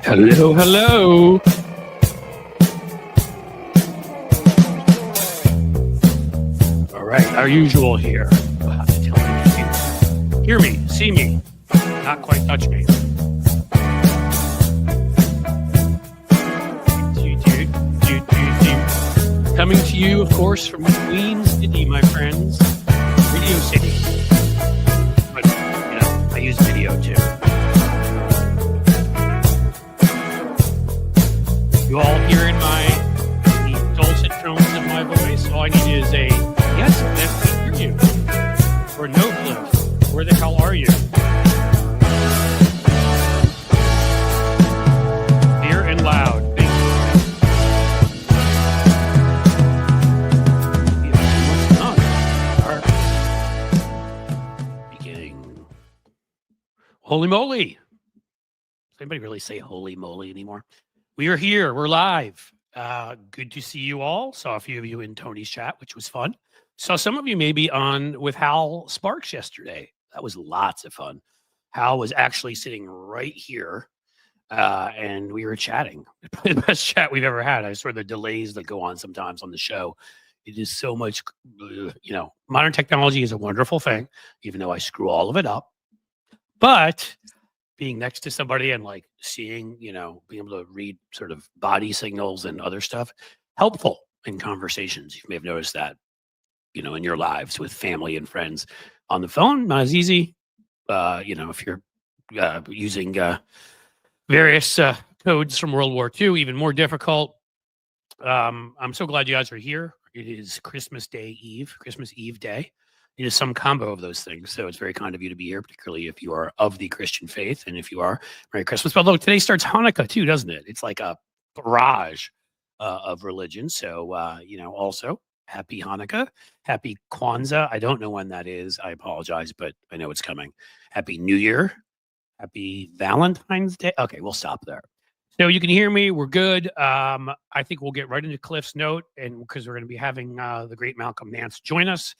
Hello, hello. All right, our usual here. Hear me, see me, not quite touch me. Coming to you, of course, from Queen City, my friends. Radio City. But, you know, I use video too. You all hearing the dulcet tones of my voice? All I need is a yes, I hear you. Or no, Cliff. Where the hell are you? Clear and loud. Thank you. Beginning. Holy moly. Does anybody really say holy moly anymore? We are here. We're live. Good to see you all. Saw a few of you in Tony's chat, which was fun. Saw some of you maybe on with Hal Sparks yesterday. That was lots of fun. Hal was actually sitting right here, and we were chatting. Probably the best chat we've ever had. I swear the delays that go on sometimes on the show. It is so much, modern technology is a wonderful thing, even though I screw all of it up. But being next to somebody and like seeing, being able to read sort of body signals and other stuff, helpful in conversations. You may have noticed that, in your lives with family and friends. On the phone, not as easy. If you're using various codes from World War II, even more difficult. I'm so glad you guys are here. It is Christmas Eve day. It is some combo of those things. So it's very kind of you to be here, particularly if you are of the Christian faith. And if you are, Merry Christmas. But look, today starts Hanukkah too, doesn't it? It's like a barrage of religion. So, also happy Hanukkah, happy Kwanzaa. I don't know when that is. I apologize, but I know it's coming. Happy New Year. Happy Valentine's Day. Okay, we'll stop there. So you can hear me. We're good. I think we'll get right into Cliff's note, and because we're going to be having the great Malcolm Nance join us.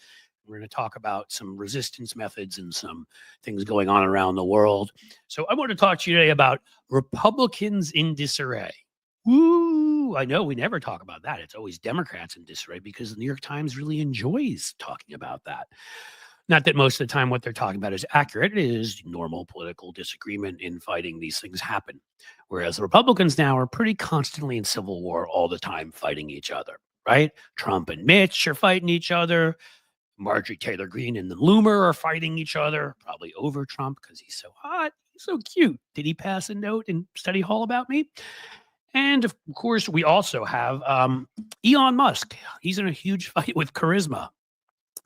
We're going to talk about some resistance methods and some things going on around the world. So I want to talk to you today about Republicans in disarray. Woo! I know we never talk about that. It's always Democrats in disarray because the New York Times really enjoys talking about that. Not that most of the time what they're talking about is accurate. It is normal political disagreement, infighting. These things happen. Whereas the Republicans now are pretty constantly in civil war all the time, fighting each other, right? Trump and Mitch are fighting each other. Marjorie Taylor Greene and the Loomer are fighting each other, probably over Trump because he's so hot. He's so cute. Did he pass a note in study hall about me? And of course, we also have Elon Musk. He's in a huge fight with Charisma.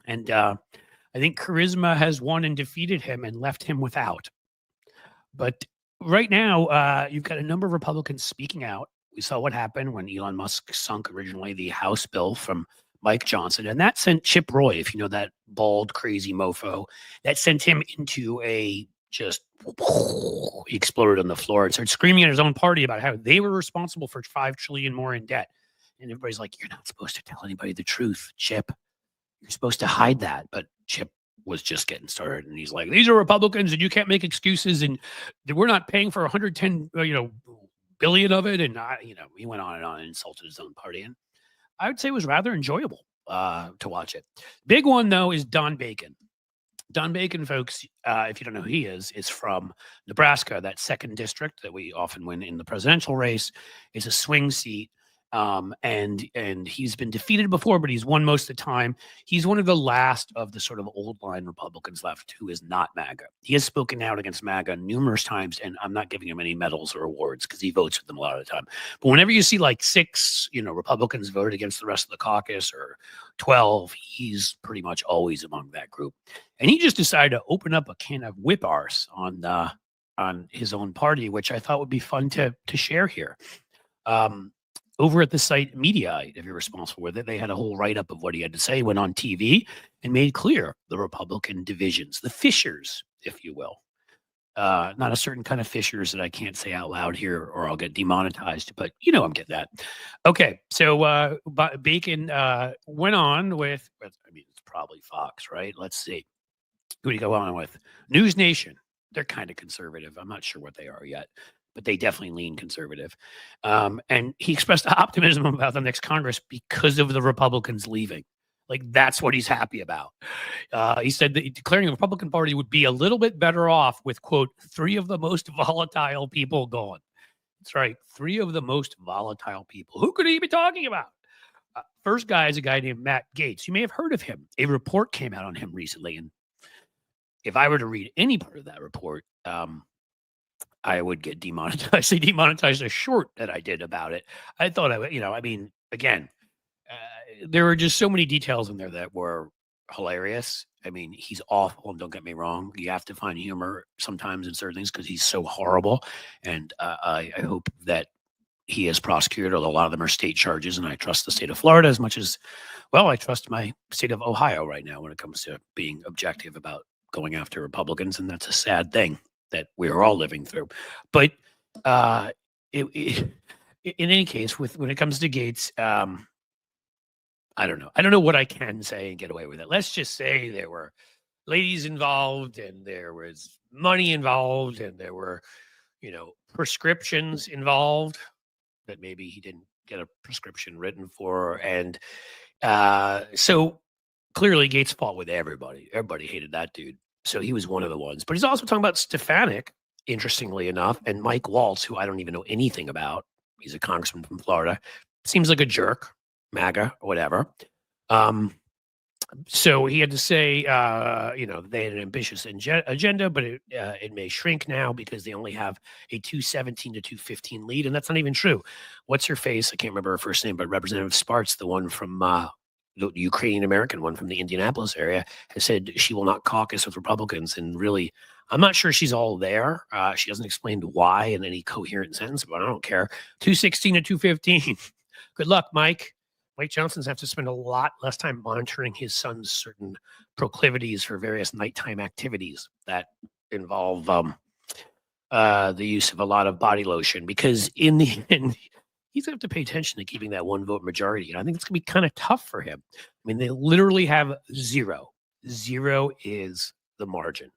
And I think Charisma has won and defeated him and left him without. But right now, you've got a number of Republicans speaking out. We saw what happened when Elon Musk sunk originally the House bill from Mike Johnson, and that sent Chip Roy, if you know that bald, crazy mofo, that sent him into he exploded on the floor and started screaming at his own party about how they were responsible for $5 trillion more in debt. And everybody's like, you're not supposed to tell anybody the truth, Chip. You're supposed to hide that. But Chip was just getting started, and he's like, these are Republicans, and you can't make excuses, and we're not paying for 110, billion of it. And he went on and insulted his own party. And I would say it was rather enjoyable to watch it. Big one, though, is Don Bacon. Don Bacon, folks, if you don't know who he is from Nebraska, that 2nd district that we often win in the presidential race. Is a swing seat. And he's been defeated before, but he's won most of the time. He's one of the last of the sort of old line Republicans left who is not MAGA. He has spoken out against MAGA numerous times, and I'm not giving him any medals or awards because he votes with them a lot of the time. But whenever you see like 6, Republicans voted against the rest of the caucus, or 12, he's pretty much always among that group. And he just decided to open up a can of whip arse on his own party, which I thought would be fun to share here. Over at the site Mediaite, if you're responsible with it, they had a whole write-up of what he had to say, went on TV, and made clear the Republican divisions, the fissures, if you will. Not a certain kind of fissures that I can't say out loud here or I'll get demonetized, but I'm getting that. Okay, so Bacon went on with, it's probably Fox, right? Let's see. Who do you go on with? News Nation. They're kind of conservative. I'm not sure what they are yet. but they definitely lean conservative. And he expressed optimism about the next Congress because of the Republicans leaving. Like, that's what he's happy about. He said that declaring the Republican Party would be a little bit better off with, quote, 3 of the most volatile people gone. That's right, 3 of the most volatile people. Who could he be talking about? First guy is a guy named Matt Gaetz. You may have heard of him. A report came out on him recently, and if I were to read any part of that report, I would get demonetized. I say demonetized a short that I did about it. I thought I would, I mean, again, there were just so many details in there that were hilarious. I mean, he's awful, and don't get me wrong. You have to find humor sometimes in certain things because he's so horrible. And I hope that he is prosecuted, although a lot of them are state charges, and I trust the state of Florida as much as, well, I trust my state of Ohio right now when it comes to being objective about going after Republicans, and that's a sad thing that we're all living through. But in any case, when it comes to Gaetz, I don't know. I don't know what I can say and get away with it. Let's just say there were ladies involved, and there was money involved, and there were, prescriptions involved that maybe he didn't get a prescription written for. And so clearly Gaetz fought with everybody. Everybody hated that dude. So he was one of the ones. But he's also talking about Stefanik, interestingly enough, and Mike Waltz, who I don't even know anything about. He's a congressman from Florida. Seems like a jerk. MAGA, or whatever. So he had to say, they had an ambitious agenda, but it may shrink now because they only have a 217 to 215 lead, and that's not even true. What's her face? I can't remember her first name, but Representative Spartz, the one from the Ukrainian American one from the Indianapolis area, has said she will not caucus with Republicans. And really, I'm not sure she's all there. She hasn't explained why in any coherent sentence, but I don't care. 216 to 215. Good luck, Mike. Mike Johnson's have to spend a lot less time monitoring his son's certain proclivities for various nighttime activities that involve the use of a lot of body lotion, because in the end, he's going to have to pay attention to keeping that 1 vote majority. And I think it's going to be kind of tough for him. I mean, they literally have 0. 0 is the margin.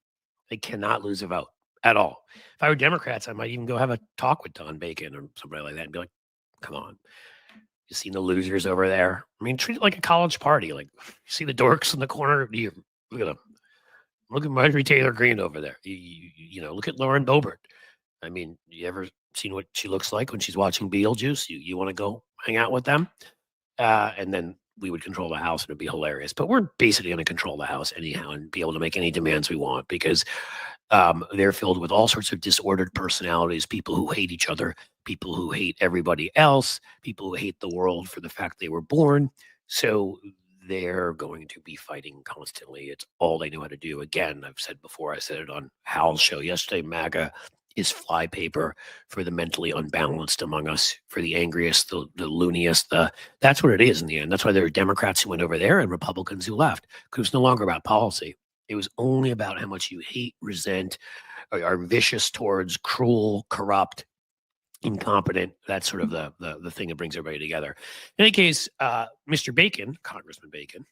They cannot lose a vote at all. If I were Democrats, I might even go have a talk with Don Bacon or somebody like that and be like, come on. You seen the losers over there? I mean, treat it like a college party. Like, you see the dorks in the corner? Look at them. Look at Marjorie Taylor Greene over there. Look at Lauren Boebert. I mean, you ever seen what she looks like when she's watching Beetlejuice? You want to go hang out with them? And then we would control the House, and it'd be hilarious. But we're basically going to control the House anyhow and be able to make any demands we want, because they're filled with all sorts of disordered personalities, people who hate each other, people who hate everybody else, people who hate the world for the fact they were born. So they're going to be fighting constantly. It's all they know how to do. Again, I've said before, I said it on Hal's show yesterday, MAGA is flypaper for the mentally unbalanced among us, for the angriest, the looniest. That's what it is in the end. That's why there are Democrats who went over there and Republicans who left, because it was no longer about policy. It was only about how much you hate, resent, are vicious towards, cruel, corrupt, incompetent. That's sort of the thing that brings everybody together. In any case, Mr. Bacon, Congressman Bacon,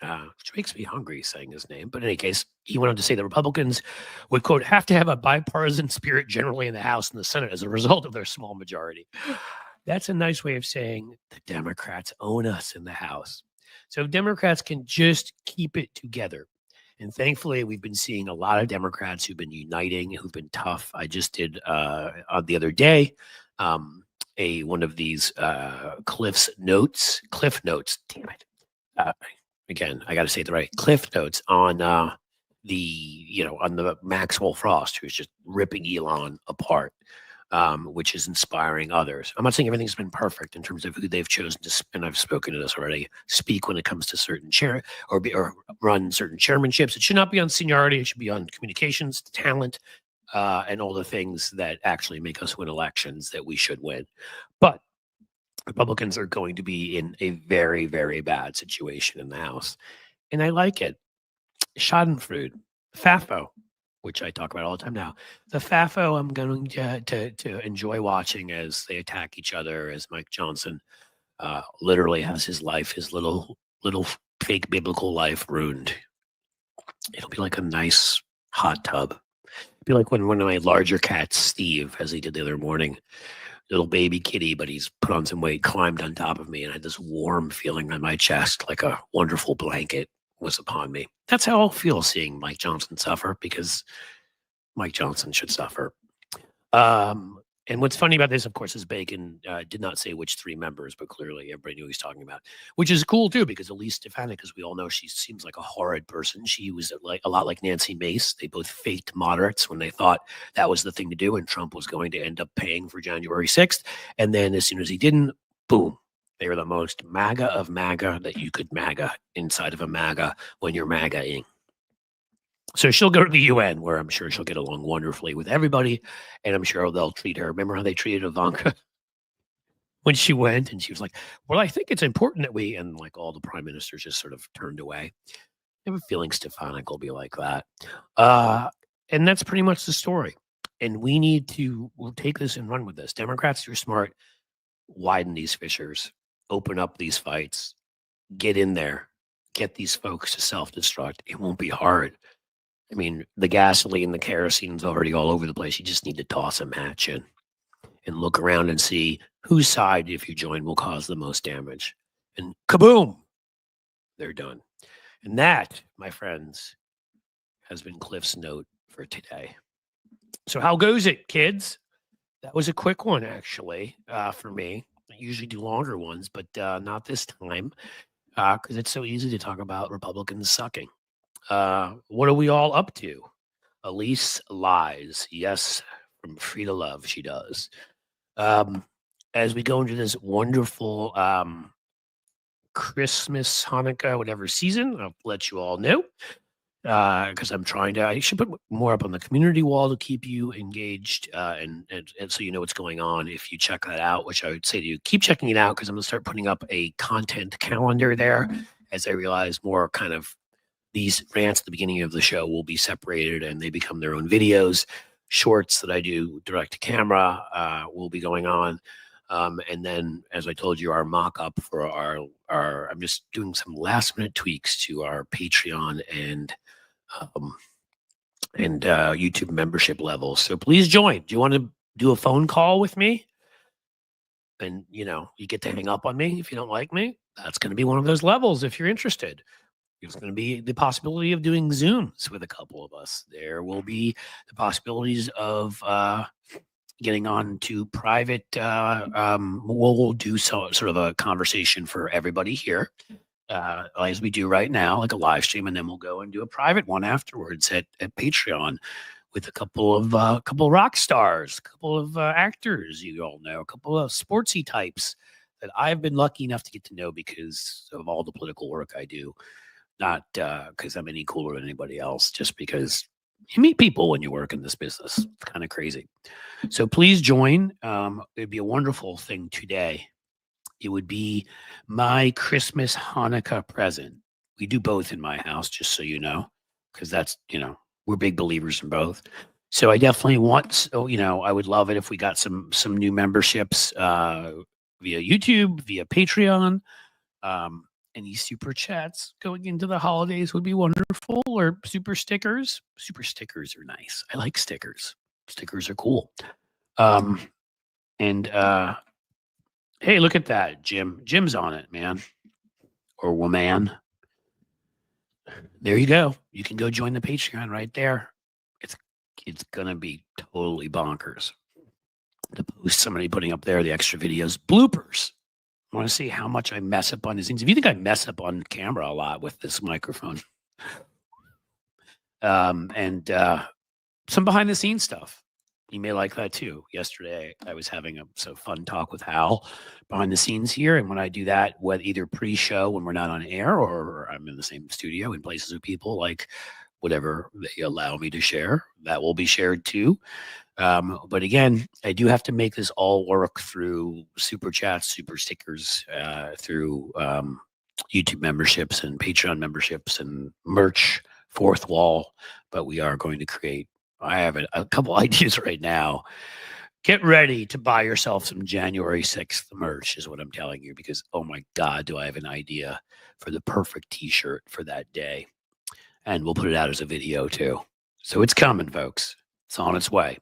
which makes me hungry saying his name, but in any case, he went on to say the Republicans would, quote, have to have a bipartisan spirit generally in the House and the Senate as a result of their small majority. That's a nice way of saying the Democrats own us in the House. So if Democrats can just keep it together. And thankfully, we've been seeing a lot of Democrats who've been uniting, who've been tough. I just did the other day one of these Cliff Notes. Damn it! Again, I got to say it the right. Cliff Notes on on the Maxwell Frost, who's just ripping Elon apart, which is inspiring others. I'm not saying everything's been perfect in terms of who they've chosen to, and I've spoken to this already, speak when it comes to certain chair or run certain chairmanships. It should not be on seniority. It should be on communications, talent, and all the things that actually make us win elections that we should win. But Republicans are going to be in a very, very bad situation in the House. And I like it. Schadenfreude, FAFO, which I talk about all the time now. The FAFO, I'm going to enjoy watching as they attack each other, as Mike Johnson literally has his life, his little fake biblical life ruined. It'll be like a nice hot tub. Be like when one of my larger cats, Steve, as he did the other morning, little baby kitty, but he's put on some weight, climbed on top of me, and I had this warm feeling on my chest, like a wonderful blanket was upon me. That's how I'll feel seeing Mike Johnson suffer, because Mike Johnson should suffer. And what's funny about this, of course, is Bacon did not say which three members, but clearly everybody knew he was talking about, which is cool too, because Elise Stefanik, as we all know, she seems like a horrid person. She was like a lot like Nancy Mace. They both faked moderates when they thought that was the thing to do, and Trump was going to end up paying for January 6th. And then as soon as he didn't, boom, they were the most MAGA of MAGA that you could MAGA inside of a MAGA when you're MAGA-ing. So she'll go to the UN, where I'm sure she'll get along wonderfully with everybody, and I'm sure they'll treat her. Remember how they treated Ivanka when she went, and she was like, "Well, I think it's important that we," and like all the prime ministers just sort of turned away. I have a feeling Stefanik will be like that, and that's pretty much the story. And we need to we'll take this and run with this. Democrats, you're smart. Widen these fissures, open up these fights, get in there, get these folks to self-destruct. It won't be hard. I mean, the gasoline, the kerosene is already all over the place. You just need to toss a match in and look around and see whose side, if you join, will cause the most damage. And kaboom, they're done. And that, my friends, has been Cliff's note for today. So how goes it, kids? That was a quick one, actually, for me. I usually do longer ones, but not this time, because it's so easy to talk about Republicans sucking. What are we all up to? Elise lies. Yes, from Free to Love, she does. As we go into this wonderful Christmas, Hanukkah, whatever season, I'll let you all know, because I should put more up on the community wall to keep you engaged, and so you know what's going on if you check that out, which I would say to you, keep checking it out, because I'm going to start putting up a content calendar there as I realize more kind of these rants at the beginning of the show will be separated and they become their own videos. Shorts that I do direct to camera will be going on. And then, as I told you, our mock-up for our I'm just doing some last-minute tweaks to our Patreon and YouTube membership levels. So please join. Do you want to do a phone call with me? And, you get to hang up on me if you don't like me. That's going to be one of those levels if you're interested. There's going to be the possibility of doing Zooms with a couple of us. There will be the possibilities of getting on to private. We'll do sort of a conversation for everybody here, as we do right now, like a live stream, and then we'll go and do a private one afterwards at Patreon with a couple of rock stars, a couple of actors you all know, a couple of sportsy types that I've been lucky enough to get to know because of all the political work I do. Not because I'm any cooler than anybody else, just because you meet people when you work in this business. It's kind of crazy. So please join. It'd be a wonderful thing today. It would be my Christmas Hanukkah present. We do both in my house, just so you know, because that's, we're big believers in both. So I definitely want, I would love it if we got some new memberships via YouTube, via Patreon. Any super chats going into the holidays would be wonderful, or super stickers. Super stickers are nice. I like stickers. Stickers are cool. Hey, look at that, Jim. Jim's on it, man. Or woman. There you go. You can go join the Patreon right there. It's gonna be totally bonkers. To post somebody putting up there the extra videos, bloopers. I want to see how much I mess up on these things. If you think I mess up on camera a lot with this microphone, and some behind the scenes stuff, you may like that too. Yesterday, I was having a fun talk with Hal behind the scenes here. And when I do that, whether either pre-show when we're not on air or I'm in the same studio in places with people, like whatever they allow me to share, that will be shared too. But again, I do have to make this all work through super chats, super stickers, through YouTube memberships and Patreon memberships and merch, fourth wall. But we are going to create, I have a couple ideas right now. Get ready to buy yourself some January 6th merch is what I'm telling you, because, oh my God, do I have an idea for the perfect t-shirt for that day. And we'll put it out as a video too. So it's coming, folks. It's on its way.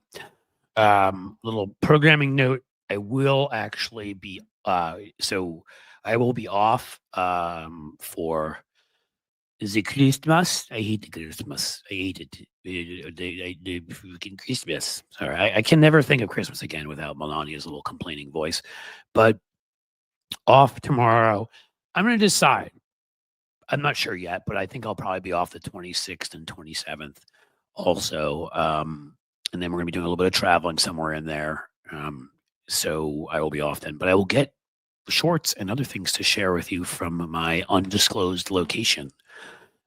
Little programming note. I will actually be so I will be off for the Christmas. I hate the Christmas. I hate it. The freaking Christmas. Sorry, I can never think of Christmas again without Melania's little complaining voice. But off tomorrow. I'm going to decide. I'm not sure yet, but I think I'll probably be off the 26th and 27th also. And then we're going to be doing a little bit of traveling somewhere in there. So I will be off then, but I will get shorts and other things to share with you from my undisclosed location.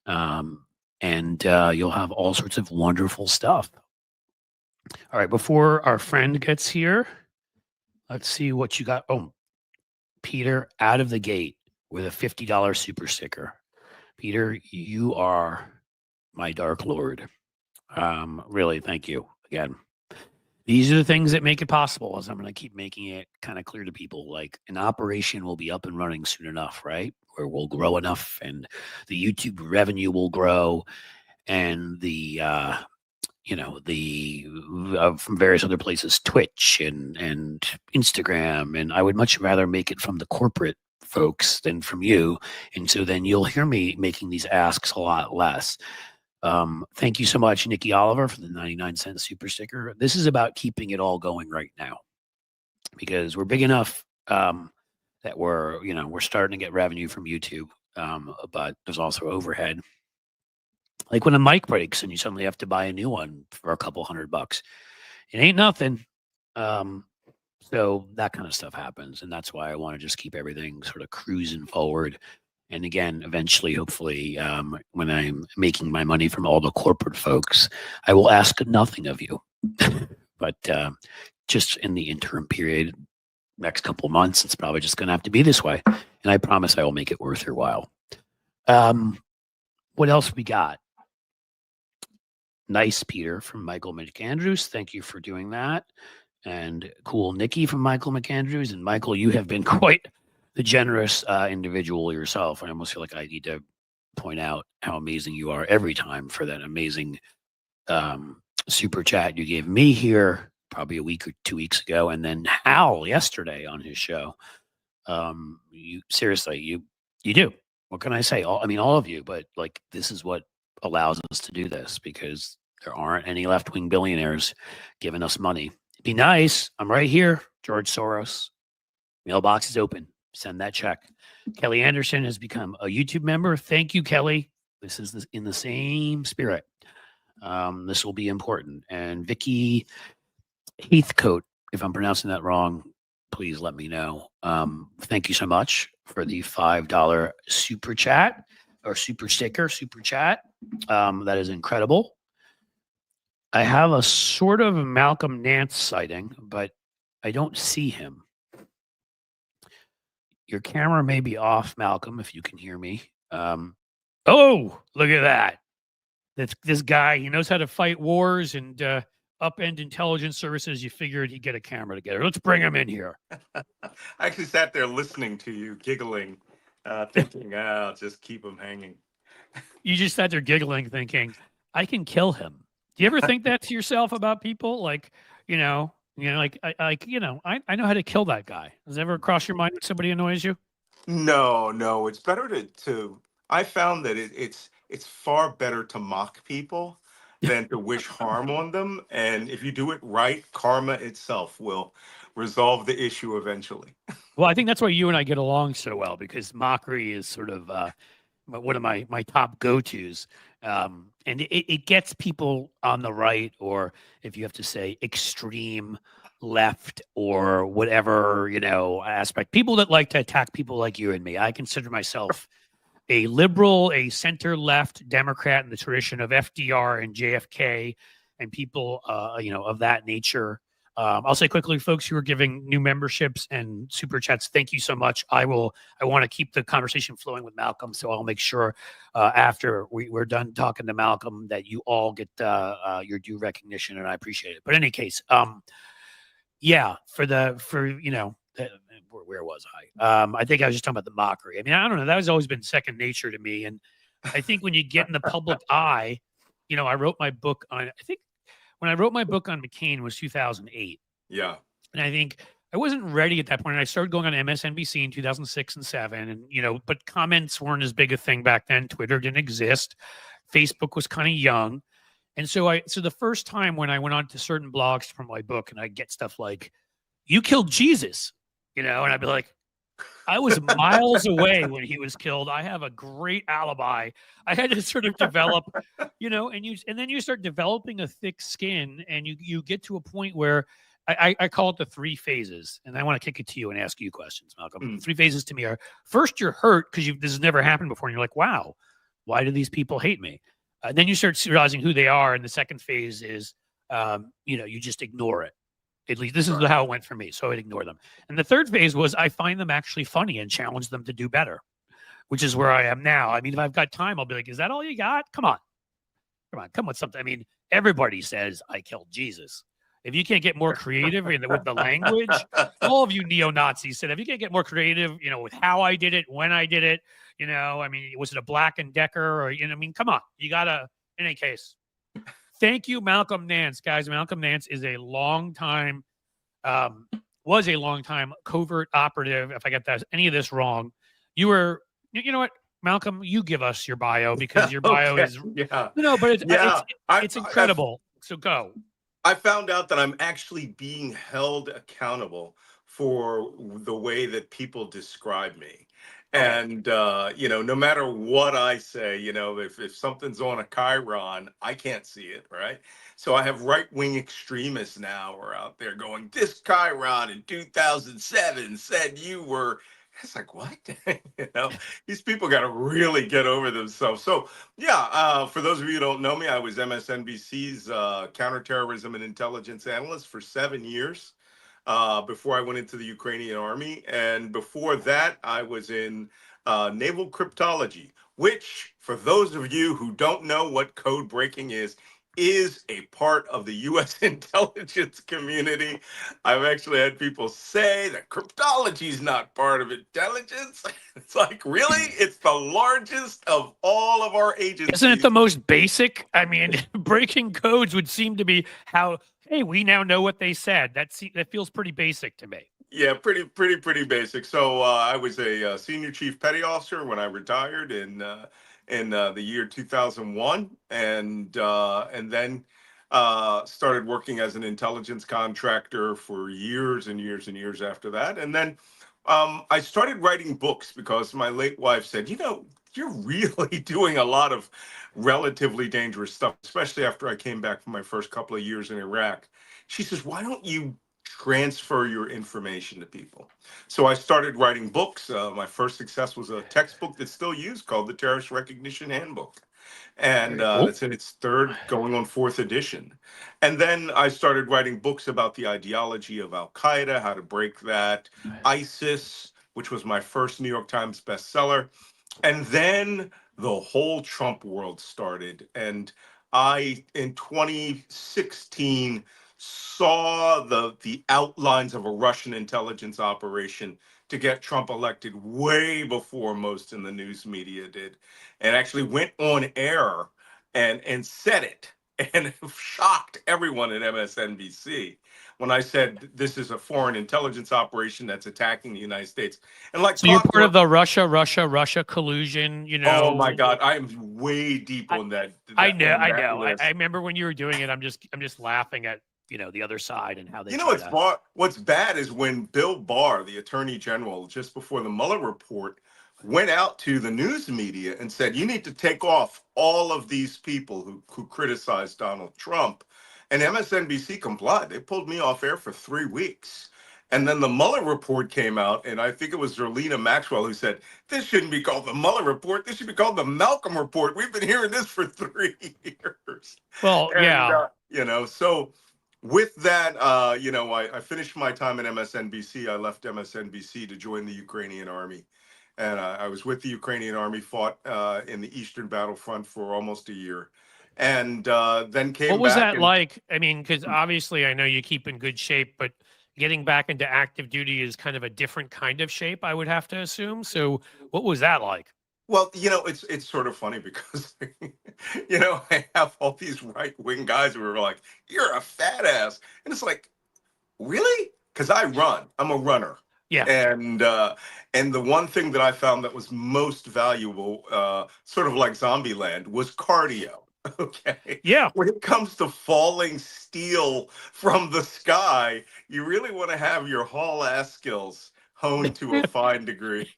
And you'll have all sorts of wonderful stuff. All right, before our friend gets here, let's see what you got. Oh, Peter, out of the gate with a $50 super sticker. Peter, you are my dark lord. Really, thank you again. These are the things that make it possible, as I'm going to keep making it kind of clear to people. Like, an operation will be up and running soon enough, right? Where we'll grow enough and the YouTube revenue will grow, and the from various other places, Twitch and Instagram. And I would much rather make it from the corporate folks than from you. And so then you'll hear me making these asks a lot less. Thank you so much, Nikki Oliver, for the 99-cent super sticker. This is about keeping it all going right now, because we're big enough that we're starting to get revenue from YouTube, but there's also overhead. Like when a mic breaks and you suddenly have to buy a new one for a couple $100. It ain't nothing. So that kind of stuff happens. And that's why I want to just keep everything sort of cruising forward. And again, eventually, hopefully, when I'm making my money from all the corporate folks, I will ask nothing of you. But just in the interim period, next couple of months, it's probably just going to have to be this way. And I promise I will make it worth your while. What else we got? Nice, Peter, from Michael McAndrews. Thank you for doing that. And cool, Nikki from Michael McAndrews. And Michael, you have been quite the generous individual yourself. I almost feel like I need to point out how amazing you are every time for that amazing super chat you gave me here probably a week or 2 weeks ago. And then Hal yesterday on his show. You seriously, you do. What can I say? All of you, but like, this is what allows us to do this, because there aren't any left-wing billionaires giving us money. It'd be nice. I'm right here, George Soros. Mailbox is open. Send that check. Kelly Anderson has become a YouTube member. Thank you, Kelly. This is in the same spirit. This will be important. And Vicky Heathcote, if I'm pronouncing that wrong, please let me know. Thank you so much for the $5 super chat or super sticker, super chat. That is incredible. I have a sort of Malcolm Nance sighting, but I don't see him. Your camera may be off, Malcolm, if you can hear me. Oh, look at that. That's this guy. He knows how to fight wars and upend intelligence services. You figured he'd get a camera together. Let's bring him in here. I actually sat there listening to you, giggling, thinking, I'll just keep him hanging. You just sat there giggling, thinking, I can kill him. Do you ever think that to yourself about people? Like, I know how to kill that guy. Does it ever cross your mind when somebody annoys you? No, it's better to I found that it's far better to mock people than to wish harm on them. And if you do it right, karma itself will resolve the issue eventually. Well, I think that's why you and I get along so well, because mockery is sort of one of my top go-tos. And it gets people on the right, or if you have to say extreme left or whatever, aspect, people that like to attack people like you and me. I consider myself a liberal, a center left Democrat in the tradition of FDR and JFK and people, of that nature. I'll say quickly, folks who are giving new memberships and super chats, thank you so much. I want to keep the conversation flowing with Malcolm, so I'll make sure after we're done talking to Malcolm that you all get your due recognition, and I appreciate it. But in any case, where was I? I think I was just talking about the mockery. I mean, I don't know. That has always been second nature to me, and I think when you get in the public eye, I wrote my book on. I think when I wrote my book on McCain was 2008. Yeah. And I think I wasn't ready at that point. And I started going on MSNBC in 2006 and 7. And, but comments weren't as big a thing back then. Twitter didn't exist. Facebook was kind of young. And so the first time when I went on to certain blogs from my book and I'd get stuff like, you killed Jesus, and I'd be like, I was miles away when he was killed. I have a great alibi. I had to sort of develop, and then you start developing a thick skin and you get to a point where I call it the 3 phases. And I want to kick it to you and ask you questions, Malcolm. 3 phases to me are, first, you're hurt because this has never happened before. And you're like, wow, why do these people hate me? Then you start realizing who they are. And the second phase is, you just ignore it. At least this is how it went for me. So I'd ignore them. And the third phase was I find them actually funny and challenge them to do better, which is where I am now. I mean, if I've got time, I'll be like, is that all you got? Come on, come with something. I mean, everybody says I killed Jesus. If you can't get more creative with the language, all of you neo-Nazis said, if you can't get more creative, with how I did it, when I did it, I mean, was it a Black and Decker or, come on, you gotta, in any case. Thank you, Malcolm Nance, guys. Malcolm Nance is was a long time covert operative. If I get any of this wrong, you know what, Malcolm, you give us your bio because your bio is, but it's incredible. So go. I found out that I'm actually being held accountable for the way that people describe me. And, no matter what I say, if something's on a chyron, I can't see it, right? So I have right-wing extremists now who are out there going, this chyron in 2007 said you were... It's like, what? These people got to really get over themselves. So, for those of you who don't know me, I was MSNBC's counterterrorism and intelligence analyst for 7 years. Before I went into the Ukrainian army. And before that, I was in naval cryptology, which, for those of you who don't know what code breaking is a part of the U.S. intelligence community. I've actually had people say that cryptology is not part of intelligence. It's like, really? It's the largest of all of our agencies. Isn't it the most basic? I mean, breaking codes would seem to be how... Hey, we now know what they said. That feels pretty basic to me. Yeah, pretty basic. So I was a senior chief petty officer when I retired in the year 2001, and then started working as an intelligence contractor for years and years and years after that. And then I started writing books because my late wife said, you're really doing a lot of relatively dangerous stuff, especially after I came back from my first couple of years in Iraq. She says, why don't you transfer your information to people? So I started writing books. My first success was a textbook that's still used called the Terrorist Recognition Handbook. And it's in its 3rd, going on 4th edition. And then I started writing books about the ideology of Al-Qaeda, how to break that, ISIS, which was my first New York Times bestseller. And then the whole Trump world started. And I, in 2016, saw the outlines of a Russian intelligence operation to get Trump elected way before most in the news media did, and actually went on air and said it, and shocked everyone at MSNBC when I said this is a foreign intelligence operation that's attacking the United States. And like, so you're part of the Russia collusion, Oh my God, I am way deep on that. I know. I remember when you were doing it. I'm just laughing at the other side and how they. What's bad is when Bill Barr, the Attorney General, just before the Mueller report, went out to the news media and said, you need to take off all of these people who criticized Donald Trump. And MSNBC complied. They pulled me off air for 3 weeks. And then the Mueller report came out, and I think it was Zerlina Maxwell who said, this shouldn't be called the Mueller report. This should be called the Malcolm report. We've been hearing this for 3 years. Well, So with that, I finished my time at MSNBC. I left MSNBC to join the Ukrainian army. And I was with the Ukrainian army, fought in the Eastern Battlefront for almost a year. And then came back. What was that like? I mean, because obviously I know you keep in good shape, but getting back into active duty is kind of a different kind of shape, I would have to assume. So what was that like? Well, it's sort of funny because, I have all these right wing guys who are like, "You're a fat ass," and it's like, really? Because I run. I'm a runner. Yeah. And the one thing that I found that was most valuable, sort of like Zombieland, was cardio. Okay. Yeah. When it comes to falling steel from the sky, you really want to have your haul ass skills honed to a fine degree.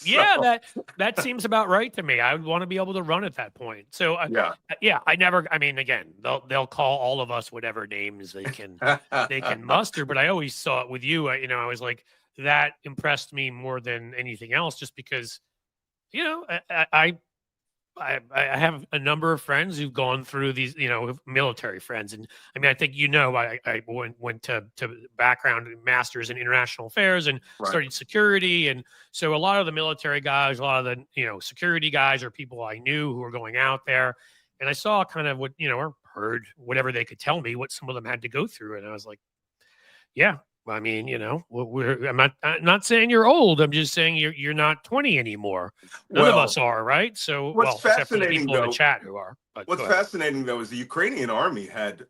Yeah, So that seems about right to me. I would want to be able to run at that point. So, yeah. yeah, I never. I mean, again, they'll call all of us whatever names they can muster. But I always saw it with you. I was like, that impressed me more than anything else, just because I have a number of friends who've gone through these, military friends, and I mean, I think I went to background masters in international affairs and Right. studied security, and so a lot of the military guys, a lot of the security guys are people I knew who were going out there, and I saw kind of what or heard whatever they could tell me what some of them had to go through, and I was like, yeah. I mean, I'm not saying you're old. I'm just saying you're not 20 anymore. None of us Well, are, right? So, what's well, except for the fascinating people in the though, chat who are. But What's go ahead. fascinating though is the Ukrainian army had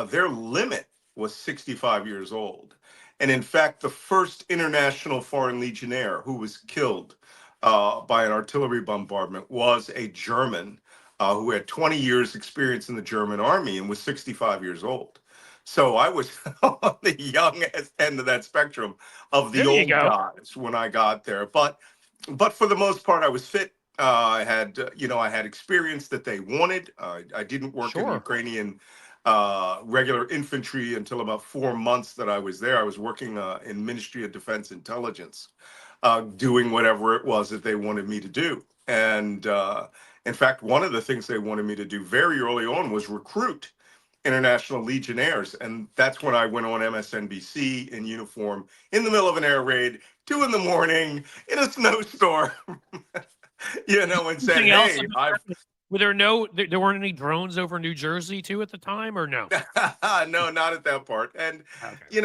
their limit was 65 years old. And in fact, the first international foreign legionnaire who was killed by an artillery bombardment was a German who had 20 years experience in the German army and was 65 years old. So I was on the young end of that spectrum of the There you old go. guys when I got there. But for the most part, I was fit. I had experience that they wanted. I didn't work in Sure. Ukrainian regular infantry until about 4 months that I was there. I was working in Ministry of Defense Intelligence, doing whatever it was that they wanted me to do. And in fact, one of the things they wanted me to do very early on was recruit international legionnaires. And that's when I went on MSNBC in uniform in the middle of an air raid, 2 in the morning in a snowstorm, and said, Anything else? "Hey, I've." Were there weren't any drones over New Jersey too at the time, or no? No, not at that part. And, Okay.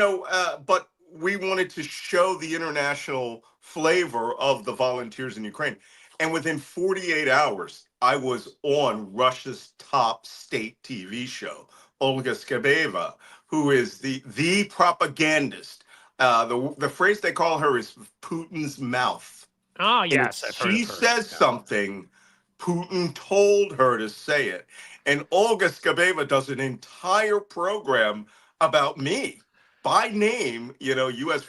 but we wanted to show the international flavor of the volunteers in Ukraine. And within 48 hours, I was on Russia's top state TV show, Olga Skabeva, who is the propagandist. The phrase they call her is Putin's mouth. Ah, And if yes, I've heard she of her. says Yeah. something, Putin told her to say it. And Olga Skabeva does an entire program about me by name,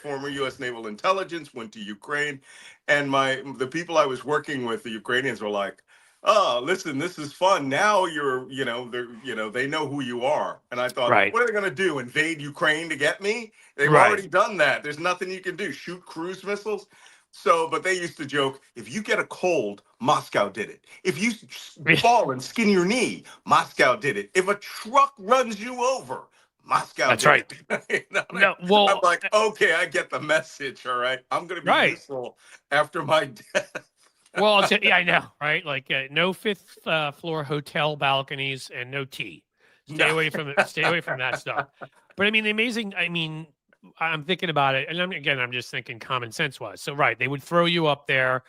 former U.S. Naval Intelligence, went to Ukraine. And the people I was working with, the Ukrainians, were like, "Oh, listen, this is fun. Now they know who you are." And I thought, Right. what are they going to do? Invade Ukraine to get me? They've Right. already done that. There's nothing you can do. Shoot cruise missiles. So, but they used to joke, if you get a cold, Moscow did it. If you fall and skin your knee, Moscow did it. If a truck runs you over, Moscow That's did right. it. No, I'm well, like, okay, I get the message. All right. I'm going to be right. useful after my death. Well, yeah, I know, right? Like no fifth floor hotel balconies and no tea. Stay No. away from it. Stay away from that stuff. But I mean, the amazing. I mean, I'm thinking about it, and I'm just thinking common sense wise. So, right, they would throw you up there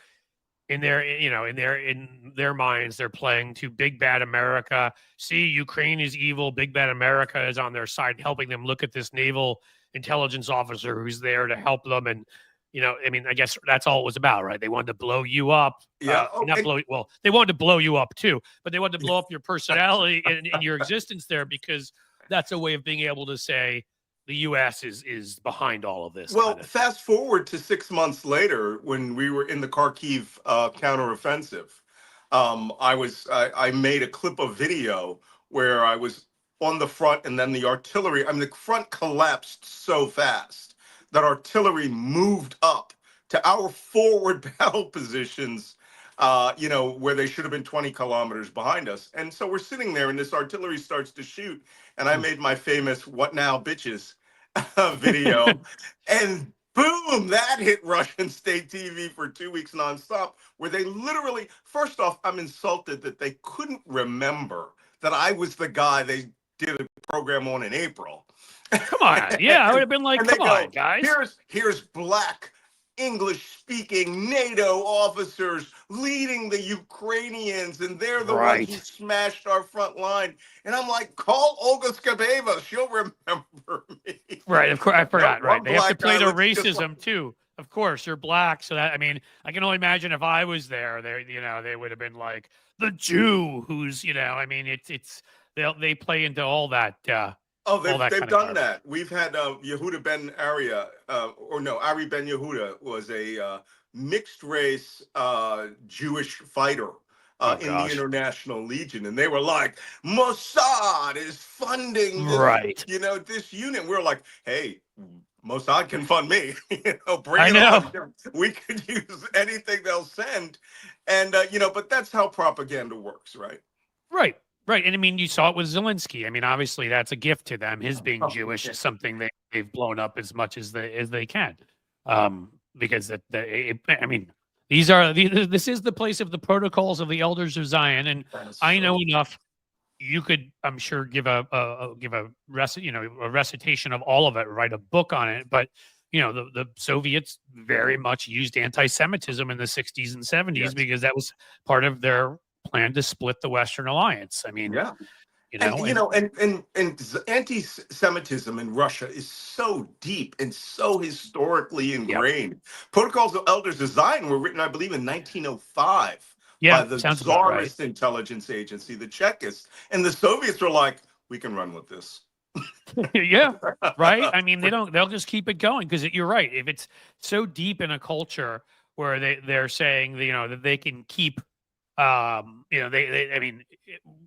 in their minds. They're playing to big bad America. See, Ukraine is evil. Big bad America is on their side, helping them. Look at this naval intelligence officer who's there to help them, and I mean, I guess that's all it was about, right? They wanted to blow you up. Yeah. Oh, Not blow. Well, they wanted to blow you up too, but they wanted to blow up your personality and your existence there, because that's a way of being able to say the U.S. is behind all of this. well, Kind of. fast forward to 6 months later when we were in the Kharkiv counteroffensive. I made a clip of video where I was on the front, and then the artillery. I mean, the front collapsed so fast that artillery moved up to our forward battle positions. Where they should have been 20 kilometers behind us. And so we're sitting there, and this artillery starts to shoot. And I made my famous "What now, bitches" video, and boom, that hit Russian state TV for 2 weeks nonstop, where they literally, first off, I'm insulted that they couldn't remember that I was the guy they did a program on in April. Come on, yeah, I would have been like, And they come go, on, guys. here's black English-speaking NATO officers leading the Ukrainians, and they're the ones who Right. smashed our front line. And I'm like, call Olga Skabeva. She'll remember me. Right. Of course. I No, forgot. Right. one They have to black play guy the looks just like. racism too. Of course, you're black. So that, I mean, I can only imagine if I was there, they would have been like the Jew who's, I mean, they play into all that, Oh, all that they've kind of done garbage. that. We've had Yehuda Ben Aria, or no, Ari Ben Yehuda was a mixed race Jewish fighter Oh in the gosh. International Legion, and they were like, Mossad is funding this, Right. this unit. We're like, hey, Mossad can fund me, bring I it know. on. We could use anything they'll send, and but that's how propaganda works, right? Right. Right. And I mean, you saw it with Zelensky. I mean, obviously that's a gift to them. His being Oh, Jewish yeah. is something they've blown up as much as they can. Because I mean, this is the place of the protocols of the elders of Zion. And That is I know so. enough. You could, I'm sure, give a recitation of all of it, write a book on it. But the Soviets very much used anti-Semitism in the 60s and 70s Yes. because that was part of their plan to split the Western Alliance. I mean, Yeah. and And anti-Semitism in Russia is so deep and so historically yeah, ingrained. Protocols of Elders of Zion were written, I believe, in 1905 by yeah, the sounds about right. Tsarist intelligence agency, the Chekists, and the Soviets were like, "We can run with this." Yeah, right. I mean, they'll just keep it going because you're right. If it's so deep in a culture where they're saying that they can keep I mean,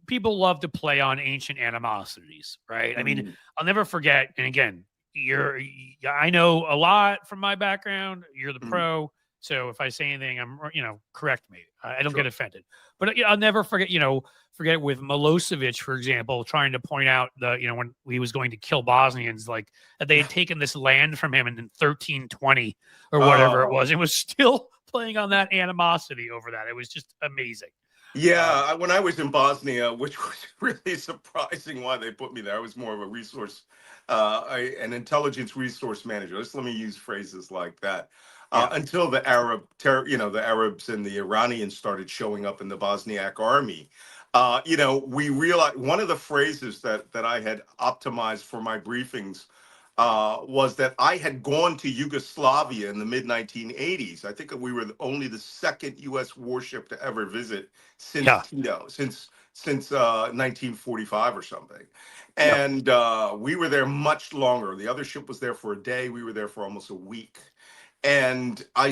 people love to play on ancient animosities, right? I mean, Mm, I'll never forget. And again, I know a lot from my background. You're the mm, pro. So if I say anything, correct me. I don't get sure. offended. But I'll never forget, forget with Milosevic, for example, trying to point out when he was going to kill Bosnians, like that they had taken this land from him in 1320 or whatever it Oh. was. It was still playing on that animosity over that. It was just amazing. Yeah, when I was in Bosnia, which was really surprising why they put me there, I was more of a resource, an intelligence resource manager. Let me use phrases like that. Yeah. Until the the Arabs and the Iranians started showing up in the Bosniak army. We realized one of the phrases that I had optimized for my briefings was that I had gone to Yugoslavia in the mid 1980s. I think we were only the second U.S. warship to ever visit since Yeah. Tito, since 1945 or something, Yeah. and we were there much longer. The other ship was there for a day. We were there for almost a week. And we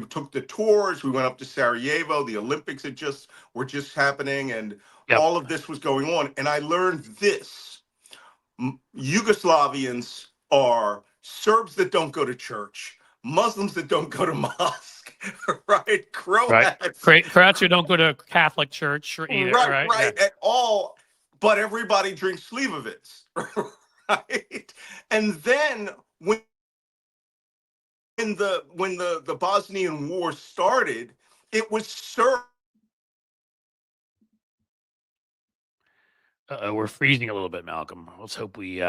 took the tours. We went up to Sarajevo. The Olympics were just happening, and Yep. all of this was going on. And I learned this: Yugoslavians are Serbs that don't go to church, Muslims that don't go to mosque, right? Right. Croats, Croats who don't go to Catholic church or either. Right. Yeah. right, at all. But everybody drinks Slivovitz, right? And then when the Bosnian War started, it was Serbs. We're freezing a little bit, Malcolm. Let's hope we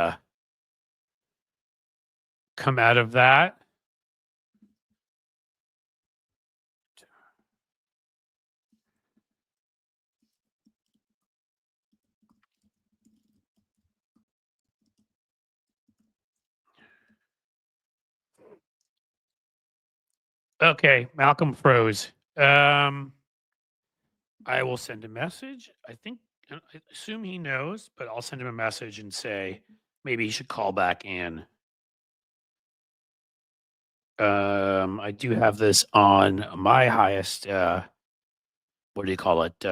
come out of that. Okay, Malcolm froze. I will send a message. I assume he knows, but I'll send him a message and say maybe he should call back in. I do have this on my highest. What do you call it?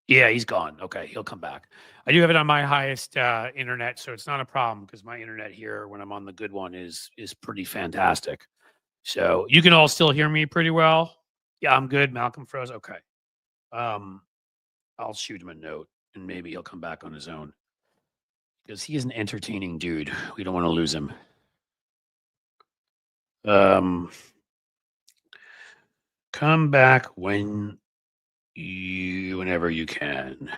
Yeah, he's gone. Okay, he'll come back. I do have it on my highest internet, so it's not a problem because my internet here, when I'm on the good one, is pretty fantastic. So you can all still hear me pretty well. Yeah, I'm good. Malcolm froze. Okay. I'll shoot him a note and maybe he'll come back on his own because he is an entertaining dude. We don't want to lose him. Come back whenever you can.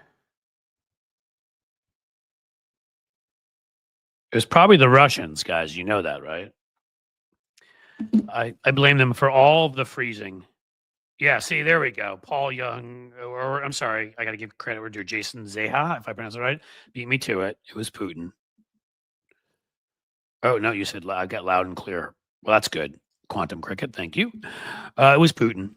It was probably the Russians, guys. You know that, right? I blame them for all the freezing. Yeah, see, there we go. Paul Young, or I'm sorry, I got to give credit to Jason Zeha, if I pronounce it right, beat me to it. It was Putin. Oh, no, you said I got loud and clear. Well, that's good. Quantum Cricket, thank you. It was Putin.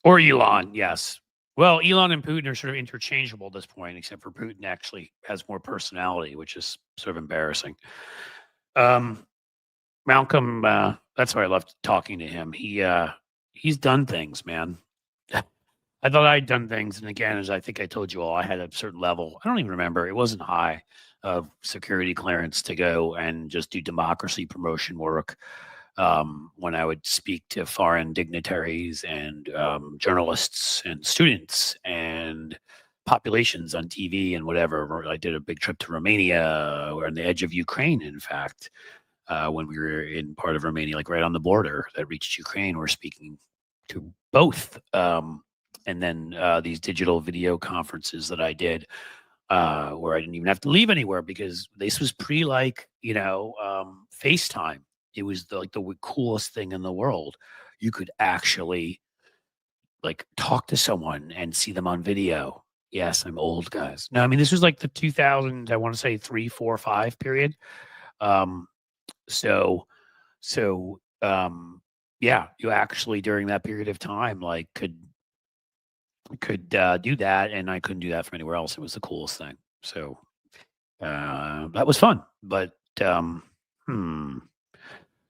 Or Elon, yes. Well, Elon and Putin are sort of interchangeable at this point, except for Putin actually has more personality, which is sort of embarrassing. Malcolm, that's why I loved talking to him. He's done things, man. I thought I'd done things, and again, as I think I told you all, I had a certain level. I don't even remember; it wasn't high of security clearance to go and just do democracy promotion work. When I would speak to foreign dignitaries and journalists and students and populations on TV and whatever. I did a big trip to Romania. We're on the edge of Ukraine, in fact. When we were in part of Romania, like right on the border that reached Ukraine, we're speaking to both. And then these digital video conferences that I did, where I didn't even have to leave anywhere because this was pre FaceTime. It was the coolest thing in the world. You could actually like talk to someone and see them on video. Yes, I'm old, guys. No, I mean this was like the 2000s. I want to say 3, 4, 5 period. So yeah, you actually during that period of time like could do that, and I couldn't do that from anywhere else. It was the coolest thing. So that was fun. But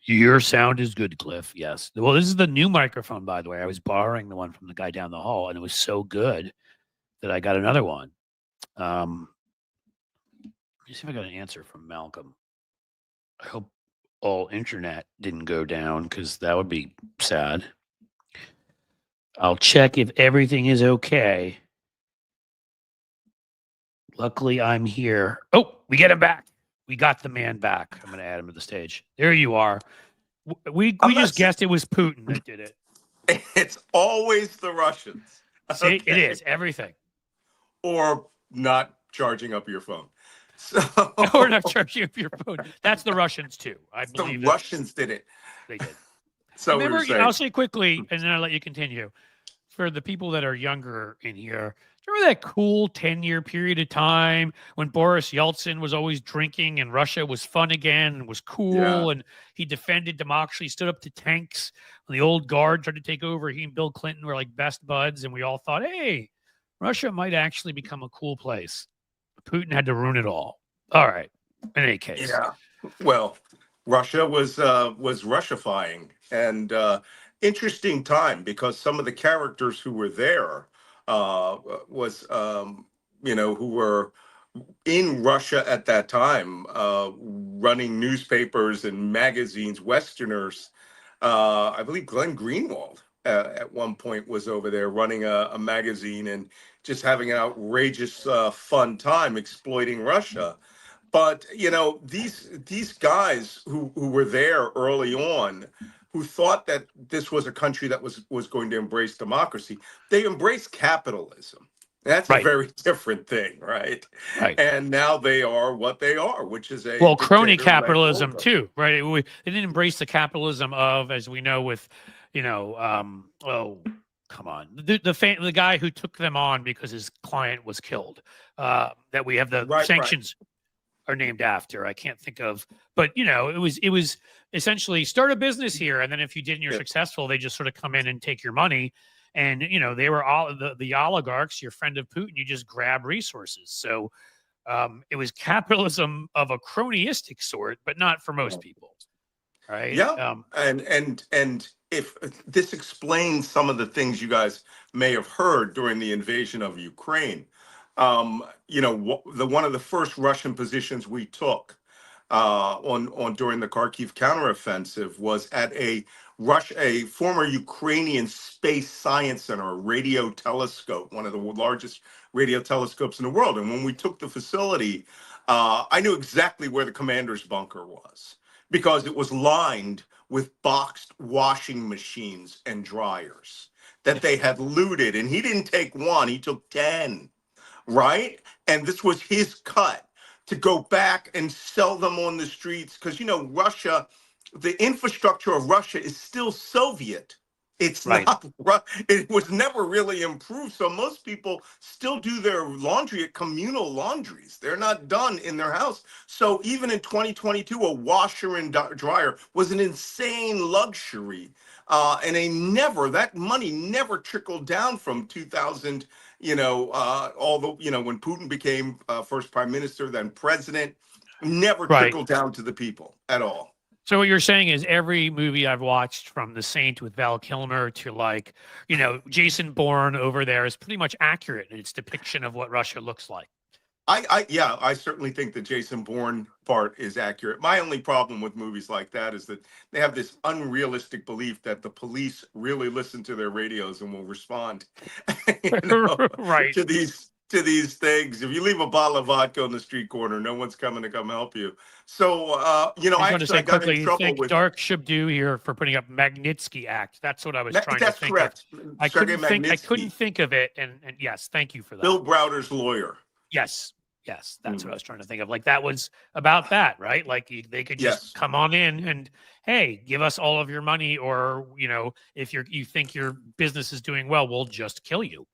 your sound is good, Cliff. Yes. Well, this is the new microphone, by the way. I was borrowing the one from the guy down the hall, and it was so good that I got another one. Let me see if I got an answer from Malcolm. I hope all internet didn't go down because that would be sad. I'll check if everything is okay. Luckily, I'm here. Oh, we get him back. We got the man back. I'm going to add him to the stage. There you are. We just guessed it was Putin that did it. It's always the Russians. See, it is everything. Or not charging up your phone. So or not charging up your phone. That's the Russians too. I believe the Russians did it. They did. So remember, I'll say quickly, and then I'll let you continue. For the people that are younger in here, remember that cool 10-year period of time when Boris Yeltsin was always drinking and Russia was fun again and was cool, and he defended democracy, stood up to tanks when the old guard tried to take over. He and Bill Clinton were like best buds, and we all thought, hey, Russia might actually become a cool place. Putin had to ruin it all. All right. In any case. Yeah. Well, Russia was Russifying, and interesting time because some of the characters who were there who were in Russia at that time, running newspapers and magazines, Westerners. I believe Glenn Greenwald at one point was over there running a magazine and just having an outrageous fun time exploiting Russia. But these guys who were there early on, who thought that this was a country that was going to embrace democracy, they embraced capitalism. That's a very different thing, right? Right. And now they are what they are, which is a crony capitalism too, right? They didn't embrace the capitalism of, as we know, with come on, the guy who took them on because his client was killed. That we have the sanctions. Right. Are named after. I can't think of, but it was essentially start a business here, and then if you did and you're successful, they just sort of come in and take your money, and they were all the oligarchs. Your friend of Putin, you just grab resources. So it was capitalism of a cronyistic sort, but not for most people, right? Yeah, and if this explains some of the things you guys may have heard during the invasion of Ukraine. One of the first Russian positions we took on during the Kharkiv counteroffensive was at a former Ukrainian space science center, a radio telescope, one of the largest radio telescopes in the world. And when we took the facility, I knew exactly where the commander's bunker was because it was lined with boxed washing machines and dryers that they had looted. And he didn't take one, he took 10. Right? And this was his cut to go back and sell them on the streets because, Russia the infrastructure of Russia is still Soviet. It's Right. not, it was never really improved. So most people still do their laundry at communal laundries. They're not done in their house. So even in 2022, a washer and dryer was an insane luxury. And that money never trickled down from 2000, when Putin became first prime minister, then president, never Right. trickled down to the people at all. So what you're saying is every movie I've watched, from The Saint with Val Kilmer to Jason Bourne over there, is pretty much accurate in its depiction of what Russia looks like. I certainly think the Jason Bourne part is accurate. My only problem with movies like that is that they have this unrealistic belief that the police really listen to their radios and will respond Right. to these things. If you leave a bottle of vodka on the street corner, no one's coming to come help you. So I got in trouble with Dark Shabdu here for putting up Magnitsky Act. That's what I was trying to think. That's correct. I couldn't think of it, and yes, thank you for that. Bill Browder's lawyer. Yes, that's what I was trying to think of. Like, that was about that, right? Like, they could just come on in and, hey, give us all of your money, or if you think your business is doing well, we'll just kill you.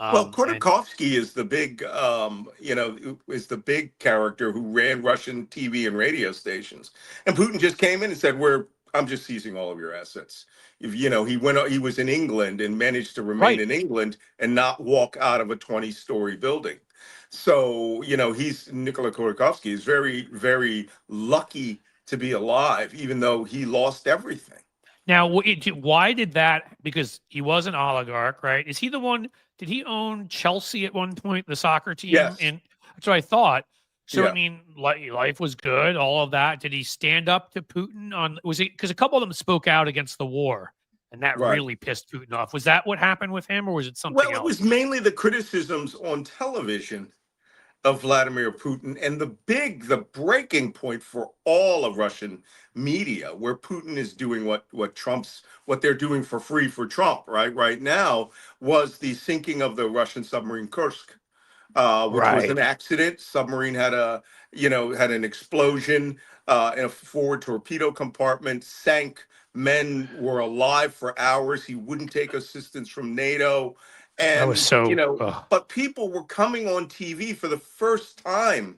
Well, Khodorkovsky is the big character who ran Russian TV and radio stations, and Putin just came in and said, I'm just seizing all of your assets. He was in England and managed to remain in England and not walk out of a 20-story building. So, Nikola Khodorkovsky is very, very lucky to be alive, even though he lost everything. Now, why did that? Because he was an oligarch, right? Is he the one? Did he own Chelsea at one point, the soccer team? Yes. And that's what I thought. So, I mean, life was good, all of that. Did he stand up to Putin was it because a couple of them spoke out against the war, and that really pissed Putin off? Was that what happened with him, or was it something else? Well, it was mainly the criticisms on television of Vladimir Putin, and the breaking point for all of Russian media, where Putin is doing what they're doing for free for Trump right now, was the sinking of the Russian submarine Kursk, which was an accident. Submarine had an explosion in a forward torpedo compartment, sank. Men were alive for hours. He wouldn't take assistance from NATO. And, that was so, but people were coming on TV for the first time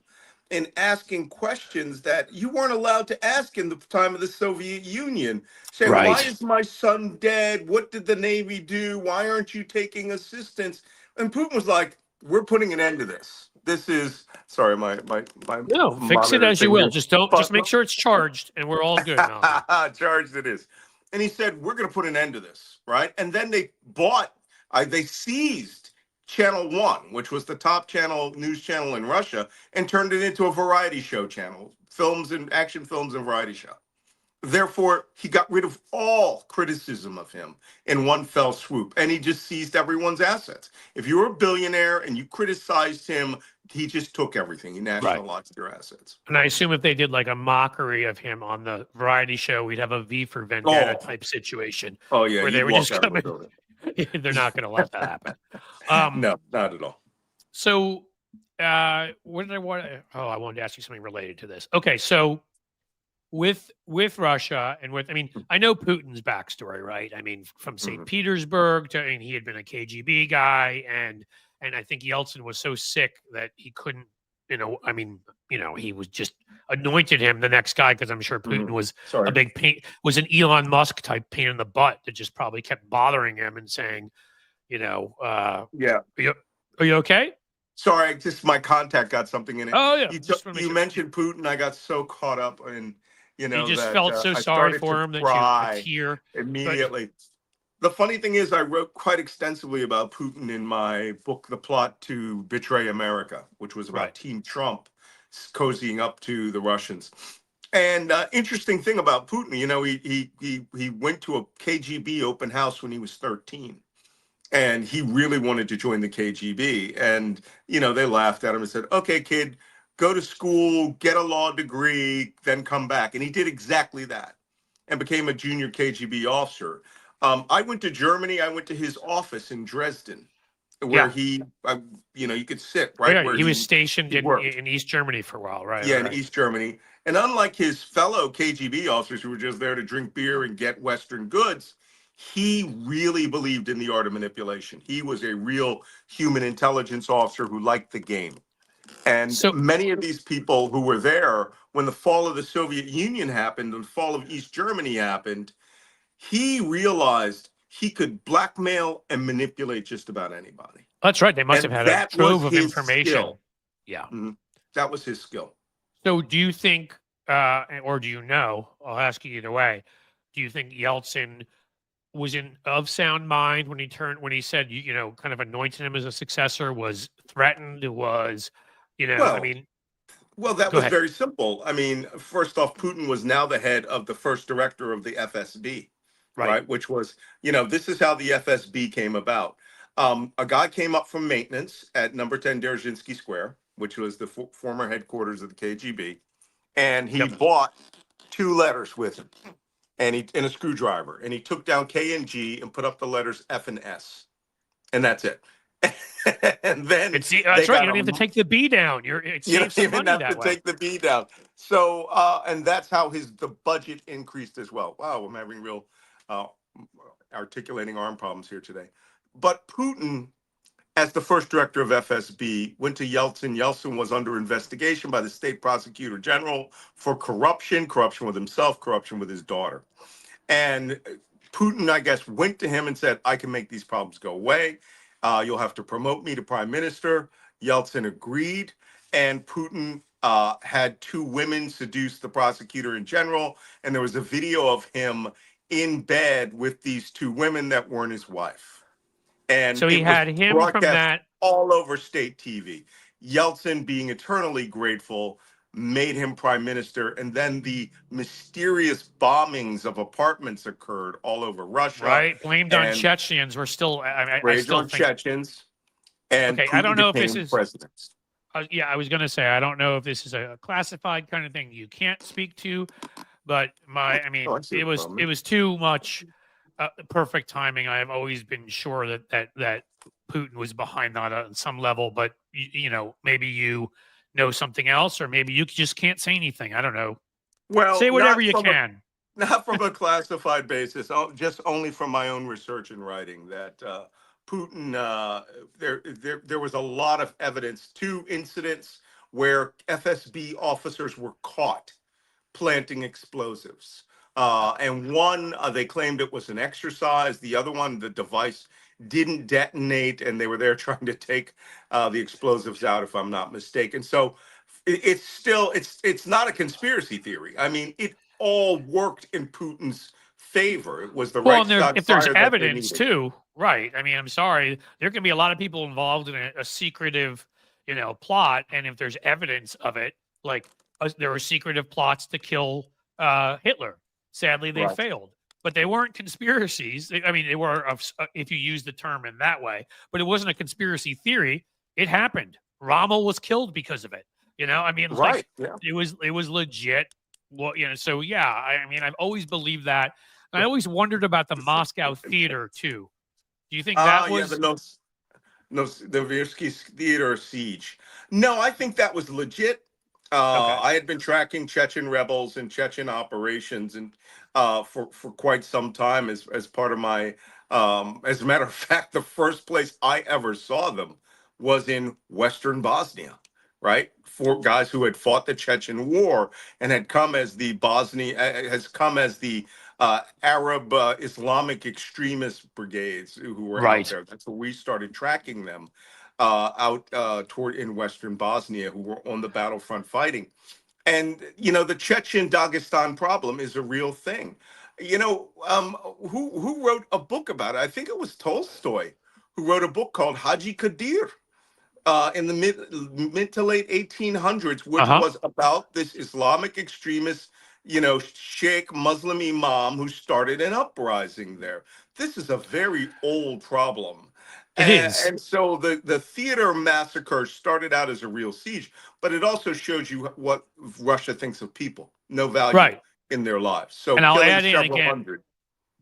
and asking questions that you weren't allowed to ask in the time of the Soviet Union. Saying, why is my son dead? What did the Navy do? Why aren't you taking assistance? And Putin was like, we're putting an end to this. This is, sorry, my no, fix it as you will. Just make sure it's charged, and we're all good. Charged it is. And he said, we're going to put an end to this, right? And then they seized Channel 1, which was the top news channel in Russia, and turned it into a variety show channel, action films and variety show. Therefore, he got rid of all criticism of him in one fell swoop, and he just seized everyone's assets. If you were a billionaire and you criticized him, he just took everything. He nationalized your assets. And I assume if they did like a mockery of him on the variety show, we'd have a V for Vendetta type situation. Oh, yeah. Where they were just coming. They're not going to let that happen. No, not at all. So, what did I want? Oh, I wanted to ask you something related to this. Okay, so with Russia and I know Putin's backstory, right? I mean, from St. Petersburg he had been a KGB guy, and I think Yeltsin was so sick that he couldn't, he was just anointed him the next guy, because I'm sure Putin was a big pain, was an Elon Musk type pain in the butt that just probably kept bothering him and saying, are you okay? Sorry, just my contact got something in it. Oh yeah. You mentioned Putin. I got so caught up in, you just felt so sorry for him that you tear immediately. The funny thing is, I wrote quite extensively about Putin in my book, The Plot to Betray America, which was about Team Trump cozying up to the Russians. And interesting thing about Putin, he went to a KGB open house when he was 13. And he really wanted to join the KGB. And, they laughed at him and said, okay, kid, go to school, get a law degree, then come back. And he did exactly that and became a junior KGB officer. I went to Germany. I went to his office in Dresden, where Yeah. he, you could sit Oh, right yeah. where He was stationed he worked. in East Germany for a while. Right. Yeah, Right. in Right. East Germany. And unlike his fellow KGB officers who were just there to drink beer and get Western goods, he really believed in the art of manipulation. He was a real human intelligence officer who liked the game. And So many of these people who were there when the fall of the Soviet Union happened and the fall of East Germany happened, he realized he could blackmail and manipulate just about anybody. that's right. They must have And had a that was trove of his information. skill. Yeah. Mhm. That was his skill. So do you think, or do you know? I'll ask you either way. Do you think Yeltsin was in of sound mind when he said kind of anointed him as a successor? Was threatened? Was I Well, mean, Well, that go was ahead. very simple. I mean, first off, Putin was now the head of the first director of the FSB, Right. right? Which was, this is how the FSB came about. A guy came up from maintenance at number 10 Dzerzhinsky Square, which was the former headquarters of the KGB, and he Yep. bought two letters with him, and a screwdriver, and he took down K and G and put up the letters F and S, and that's it. And then they That's right. You got don't have to a take the B down. It you don't saves some even money have to that way. take the B down. So, and that's how the budget increased as well. Wow, I'm having real uh, articulating arm problems here today. But Putin, as the first director of FSB, went to Yeltsin. Yeltsin was under investigation by the state prosecutor general for corruption with himself, corruption with his daughter. And Putin, I guess, went to him and said, I can make these problems go away. You'll have to promote me to prime minister. Yeltsin agreed. And Putin had two women seduce the prosecutor in general. And there was a video of him in bed with these two women that weren't his wife. And So he it was had him from broadcast that. all over state TV. Yeltsin, being eternally grateful, made him prime minister. And then the mysterious bombings of apartments occurred all over Russia Right, blamed on and Chechens. We're still. I rage still on think. Chechens. And Okay, I don't Putin know if this became is. president. Yeah, I was going to say I don't know if this is a classified kind of thing you can't speak to, but I Oh, mean, I see it the was problem. too much perfect timing. I have always been sure that Putin was behind that on some level, but maybe you know something else, or maybe you just can't say anything. I don't know. Well, Say whatever you can. not from a classified basis, just only from my own research and writing that Putin, there was a lot of evidence, two incidents where FSB officers were caught planting explosives. And one, they claimed it was an exercise. The other one, the device didn't detonate, and they were there trying to take the explosives out, if I'm not mistaken. So it's not a conspiracy theory. I mean, it all worked in Putin's favor. It was the Well, right and shot if there's fired that they evidence needed. too, right? I mean, I'm sorry, there can be a lot of people involved in a secretive, plot, and if there's evidence of it, like there were secretive plots to kill Hitler. Sadly, they Right. failed, but they weren't conspiracies. I mean, they were, if you use the term in that way, but it wasn't a conspiracy theory. It happened. Rommel was killed because of it. I mean, Right. like Yeah. it was legit. Well, so yeah, I mean, I've always believed that. And I always wondered about the Moscow theater too. Do you think that Yeah, the was Novosselsky Theater siege. No, I think that was legit. okay? I had been tracking Chechen rebels and Chechen operations, and for quite some time as part of my. As a matter of fact, the first place I ever saw them was in Western Bosnia, right? For guys who had fought the Chechen War and had come as the Arab Islamic extremist brigades who were out Right. there. That's where we started tracking them out toward in Western Bosnia, who were on the battlefront fighting. And the Chechen Dagestan problem is a real thing. Who wrote a book about it? I think it was Tolstoy who wrote a book called Haji Kadir in the mid to late 1800s, Uh which huh. was about this Islamic extremist, Sheikh Muslim imam who started an uprising there. This is a very old problem. It is. And so the theater massacre started out as a real siege, but it also shows you what Russia thinks of people, no value Right. in their lives. So And I'll killing add in several again hundred.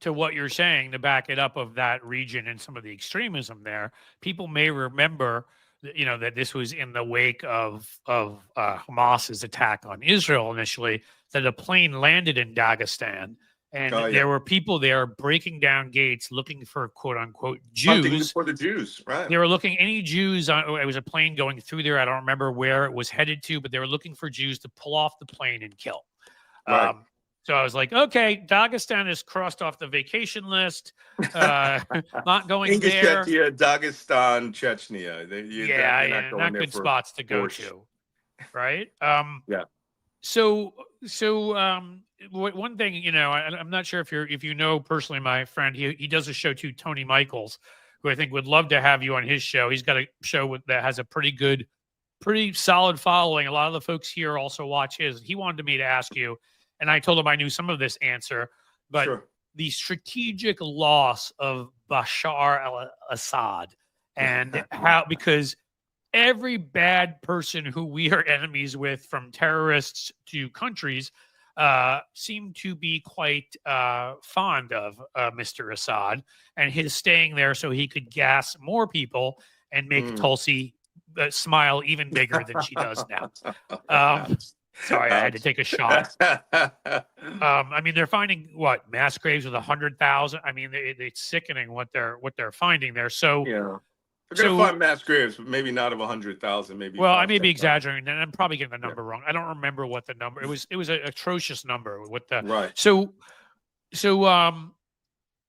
to what you're saying, to back it up of that region and some of the extremism there, people may remember, that this was in the wake of Hamas's attack on Israel initially, that a plane landed in Dagestan, and Oh, yeah. there were people there breaking down gates looking for quote unquote Hunting Jews. for the Jews, right? They were looking any Jews on. It was a plane going through there. I don't remember where it was headed to, but they were looking for Jews to pull off the plane and kill. Right. So I was like, okay, Dagestan is crossed off the vacation list. Not going there. Ingushetia, Dagestan, Chechnya. Yeah, not good spots to go to, right? Yeah. So one thing, I'm not sure if you know personally my friend. He does a show too, Tony Michaels, who I think would love to have you on his show. He's got a show that has a pretty solid following. A lot of the folks here also watch his. He wanted me to ask you, and I told him I knew some of this answer, but Sure. The strategic loss of Bashar al-Assad and how, because every bad person who we are enemies with, from terrorists to countries, seem to be quite fond of Mr. Assad and his staying there so he could gas more people and make Tulsi smile even bigger than she does now. Sorry, I had to take a shot. I mean, they're finding mass graves with 100,000. I mean, it's sickening what they're finding there. So yeah, they're gonna find mass graves, but maybe not of 100,000. Maybe. Well, I may be exaggerating, and I'm probably getting the number wrong. I don't remember what the number. It was an atrocious number. With the right. So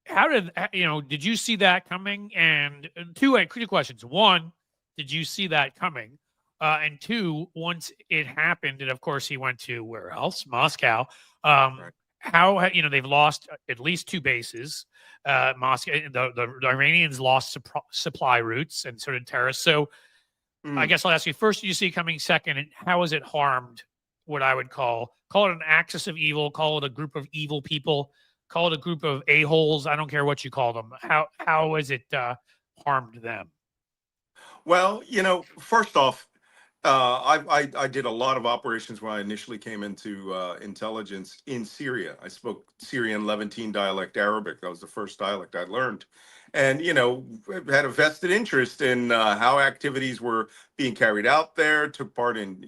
how did you see that coming? And two questions. One, did you see that coming? And two, once it happened, and of course he went to where else? Moscow. Right. How they've lost at least two bases. Moscow, the Iranians lost supply routes, and so did terrorists. So I guess I'll ask you first: did you see it coming? Second, and how has it harmed what I would call it an axis of evil, call it a group of evil people, call it a group of a-holes? I don't care what you call them. How has it harmed them? Well, first off, I did a lot of operations when I initially came into intelligence in Syria. I spoke Syrian Levantine dialect Arabic. That was the first dialect I learned. And, had a vested interest in how activities were being carried out there, took part in,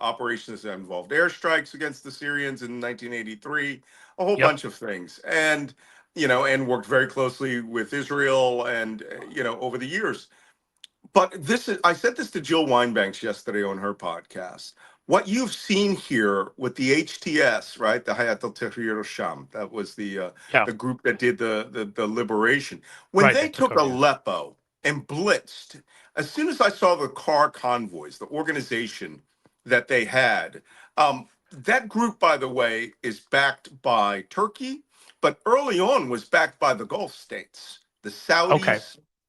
operations that involved airstrikes against the Syrians in 1983, a whole bunch of things. And, and worked very closely with Israel and, over the years. But I said this to Jill Weinbanks yesterday on her podcast. What you've seen here with the HTS, right? The Hayat al-Tahrir al-Sham, that was the group that did the liberation. When they took Aleppo and blitzed, as soon as I saw the car convoys, the organization that they had, that group, by the way, is backed by Turkey, but early on was backed by the Gulf states, the Saudis. Okay.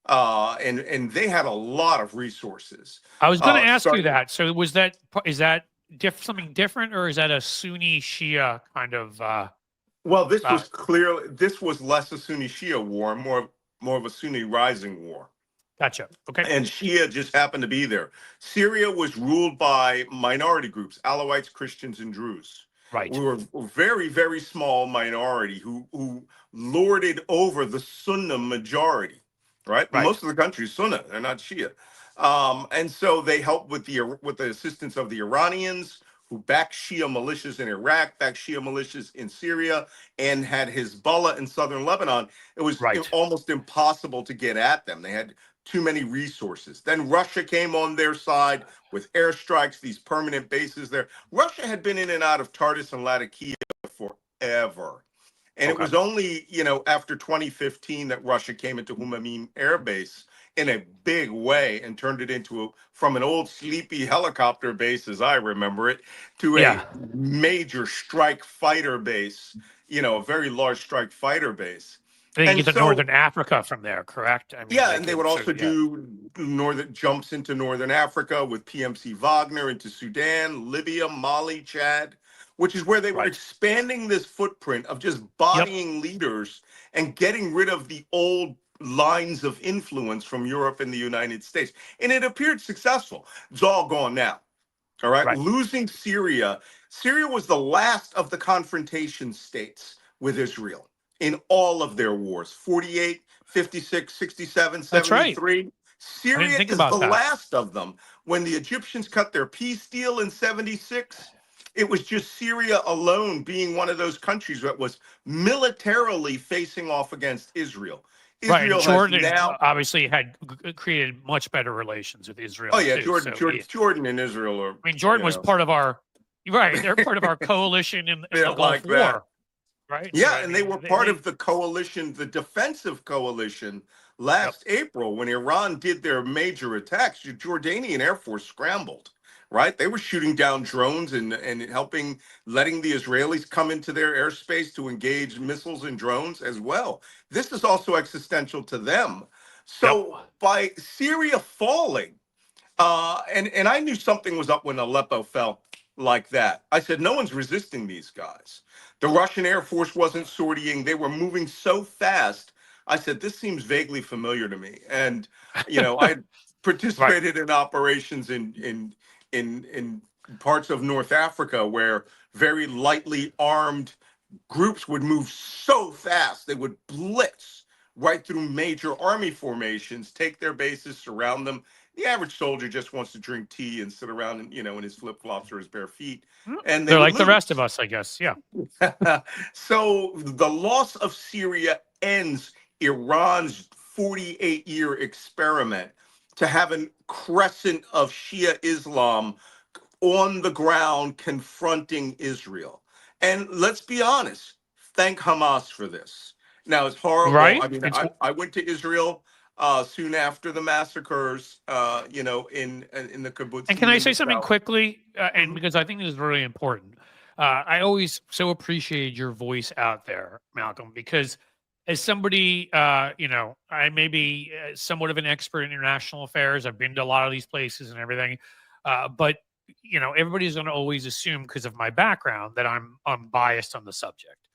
And they had a lot of resources. I was going to ask you that. So is that something different, or is that a Sunni Shia kind of? Well, this was less a Sunni Shia war, more of a Sunni rising war. Gotcha. Okay. And Shia just happened to be there. Syria was ruled by minority groups: Alawites, Christians, and Druze. Right. We were a very, very small minority who lorded over the Sunni majority. Right? Most of the country is Sunni; they're not Shia, and so they helped with the assistance of the Iranians, who backed Shia militias in Iraq, backed Shia militias in Syria, and had Hezbollah in southern Lebanon. It was almost impossible to get at them. They had too many resources. Then Russia came on their side with airstrikes, these permanent bases there. Russia had been in and out of Tartus and Latakia forever. And it was only, after 2015 that Russia came into Humamim Air Base in a big way and turned it into from an old sleepy helicopter base, as I remember it, to a major strike fighter base, a very large strike fighter base. They can get to Northern Africa from there, correct? I mean, and they would also do jumps into Northern Africa with PMC Wagner, into Sudan, Libya, Mali, Chad, which is where they were expanding this footprint of just bodying leaders and getting rid of the old lines of influence from Europe and the United States. And it appeared successful. It's all gone now. All right. Losing Syria. Syria was the last of the confrontation states with Israel. in all of their wars, 48, 56, 67, That's right. 73. I didn't Syria think is about the that. last of them. When the Egyptians cut their peace deal in 76, it was just Syria alone being one of those countries that was militarily facing off against Israel. Right, and Israel has Jordan now, obviously had created much better relations with oh Israel yeah, too. So, yeah. Jordan and Israel are, I mean, Jordan you was know, part of our, right? They're part of our coalition in the they're Gulf like that. War, right? So, Yeah, I and they mean, were part of the coalition, the defensive coalition, yep, last April when Iran did their major attacks. The Jordanian Air Force scrambled, right? They were shooting down drones and helping, letting the Israelis come into their airspace to engage missiles and drones as well. This is also existential to them. yep. So by Syria falling, and I knew something was up when Aleppo fell like that. I said, no one's resisting these guys. The Russian Air Force wasn't sortying. They were moving so fast. I said, this seems vaguely familiar to me. And, you know, I Right. participated in operations in parts of North Africa where very lightly armed groups would move so fast. They would blitz right through major army formations, take their bases, surround them. The average soldier just wants to drink tea and sit around and, you know, in his flip-flops or his bare feet, and they They're would like the rest of lose. us, I guess. Yeah. So the loss of Syria ends Iran's 48-year experiment to have a crescent of Shia Islam on the ground confronting Israel. And let's be honest, thank Hamas for this. Now, it's horrible. Right. I mean, It's I went to Israel soon after the massacres, you know, in the And can kibbutzim I in say the something south. quickly? And Mhm. because I think this is really important. I always so appreciate your voice out there, Malcolm, because as somebody, you know, I may be somewhat of an expert in international affairs. I've been to a lot of these places and everything. But, you know, everybody's going to always assume because of my background that I'm biased on the subject.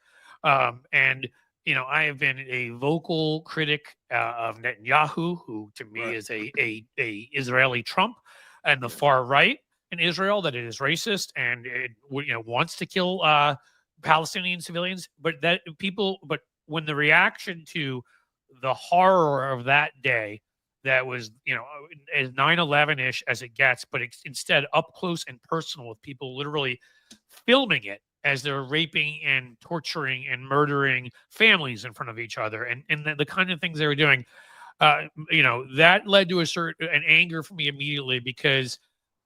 And, you know, I have been a vocal critic of Netanyahu, who to me Right. is a Israeli Trump, and the Yeah. far right in Israel that it is racist and it you know wants to kill Palestinian civilians. But that people, but when the reaction to the horror of that day, that was you know as 9/11 ish as it gets, but it's instead up close and personal with people literally filming it as they're raping and torturing and murdering families in front of each other, and the kind of things they were doing you know, that led to a certain an anger for me immediately because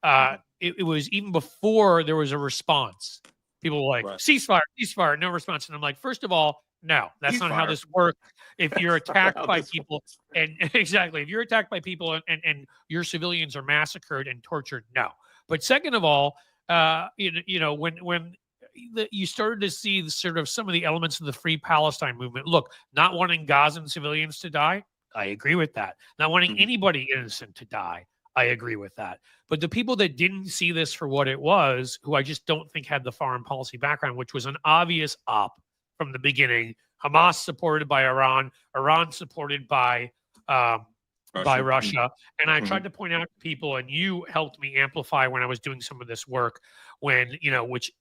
Mhm. it was even before there was a response. People were like, Right. ceasefire, ceasefire, no response. And I'm like, first of all, no, that's not how Ceasefire. this works. If you're That's not attacked how by this people, works. and exactly, if you're attacked by people and your civilians are massacred and tortured, no. But second of all, you know, when you started to see the, sort of some of the elements of the Free Palestine movement, look, not wanting Gazan civilians to die, I agree with that. Not wanting Mhm. anybody innocent to die, I agree with that. But the people that didn't see this for what it was, who I just don't think had the foreign policy background, which was an obvious op from the beginning, Hamas supported by Iran, Iran supported um, by Russia. Russia. And I tried Mhm. to point out to people, and you helped me amplify when I was doing some of this work, when you know, which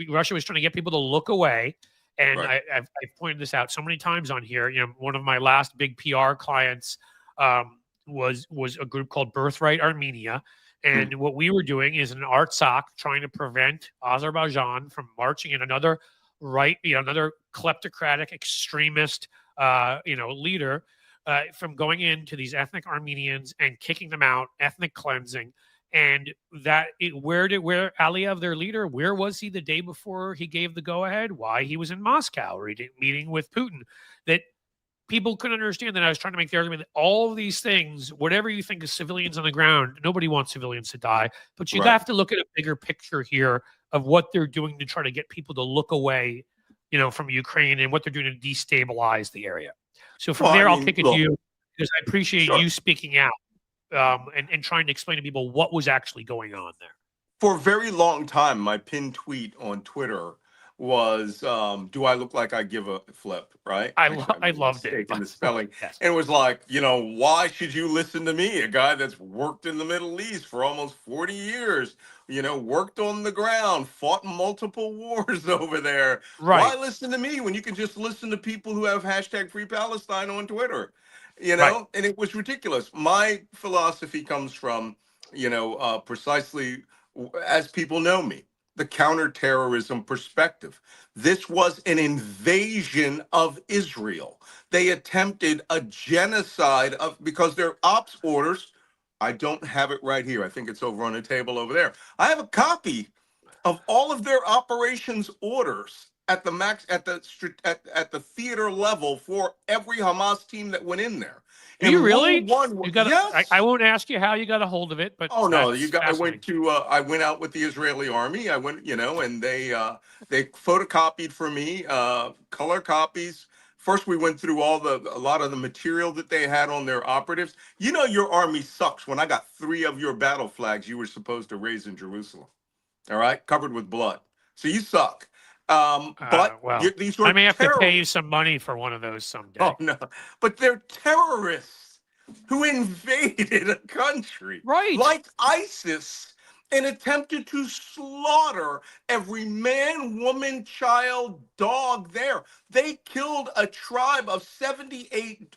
Russia was trying to get people to look away. And Right. I've pointed this out so many times on here. You know, one of my last big PR clients was a group called Birthright Armenia, Mhm. and what we were doing is an art soc trying to prevent Azerbaijan from marching in another right, you know, another kleptocratic extremist, you know, leader from going into these ethnic Armenians and kicking them out, ethnic cleansing. And that where Aliyev, their leader, where was he the day before he gave the go ahead? Why he was in Moscow meeting with Putin. That people couldn't understand that I was trying to make the argument that all of these things, whatever you think of civilians on the ground, nobody wants civilians to die. But you Right. have to look at a bigger picture here of what they're doing to try to get people to look away, you know, from Ukraine and what they're doing to destabilize the area. So from Well, I there, I'll mean, kick it to look, you because I appreciate sure. you speaking out and trying to explain to people what was actually going on there. For a very long time, my pinned tweet on Twitter was, do I look like I give a flip, right? Actually, I I made a loved it. mistake in the spelling. Yes. And it was like, why should you listen to me, a guy that's worked in the Middle East for almost 40 years, worked on the ground, fought multiple wars over there. Why Right. listen to me when you can just listen to people who have hashtag Free Palestine on Twitter? Right. And it was ridiculous. My philosophy comes from, precisely as people know me, the counterterrorism perspective. This was an invasion of Israel. They attempted a genocide because their ops orders, I don't have it right here. I think it's over on the table over there. I have a copy of all of their operations orders at the max at the theater level for every Hamas team that went in there. Do you And rule really? one, You got. I yes. won't ask you how you got a hold of it, but Oh no, that's I went fascinating. to I went out with the Israeli army. I went, and they photocopied for me color copies. First we went through a lot of the material that they had on their operatives. Your army sucks when I got 3 of your battle flags you were supposed to raise in Jerusalem. All right, covered with blood. So you suck. But Well, these I are may have to pay you terrorists. some money for one of those someday. Oh no, but they're terrorists who invaded a country Right. like ISIS and attempted to slaughter every man, woman, child, dog there. They killed a tribe of 78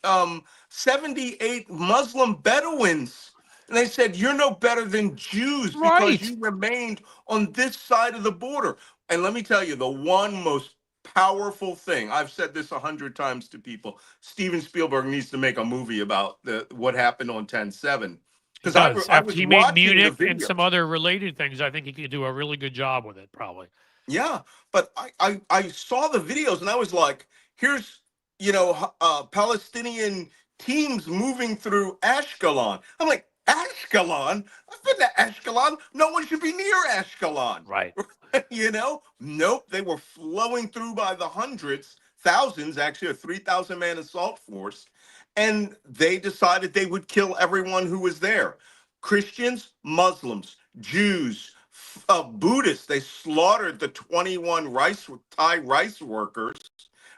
Muslim Bedouins. And they said, you're no better than Jews because Right. you remained on this side of the border. And let me tell you, the one most powerful thing, I've said this 100 times to people, Steven Spielberg needs to make a movie about what happened on 10/7. He Because does. I After was he made watching the Munich and some videos. other related things, I think he could do a really good job with it, probably. Yeah, but I saw the videos and I was like, here's, Palestinian teams moving through Ashkelon. I'm like, Ashkelon? I've been to Ashkelon. No one should be near Ashkelon. Right. Nope, they were flowing through by the hundreds, thousands, actually, a 3,000 man assault force. And they decided they would kill everyone who was there. Christians, Muslims, Jews, Buddhists. They slaughtered the 21 Thai rice workers,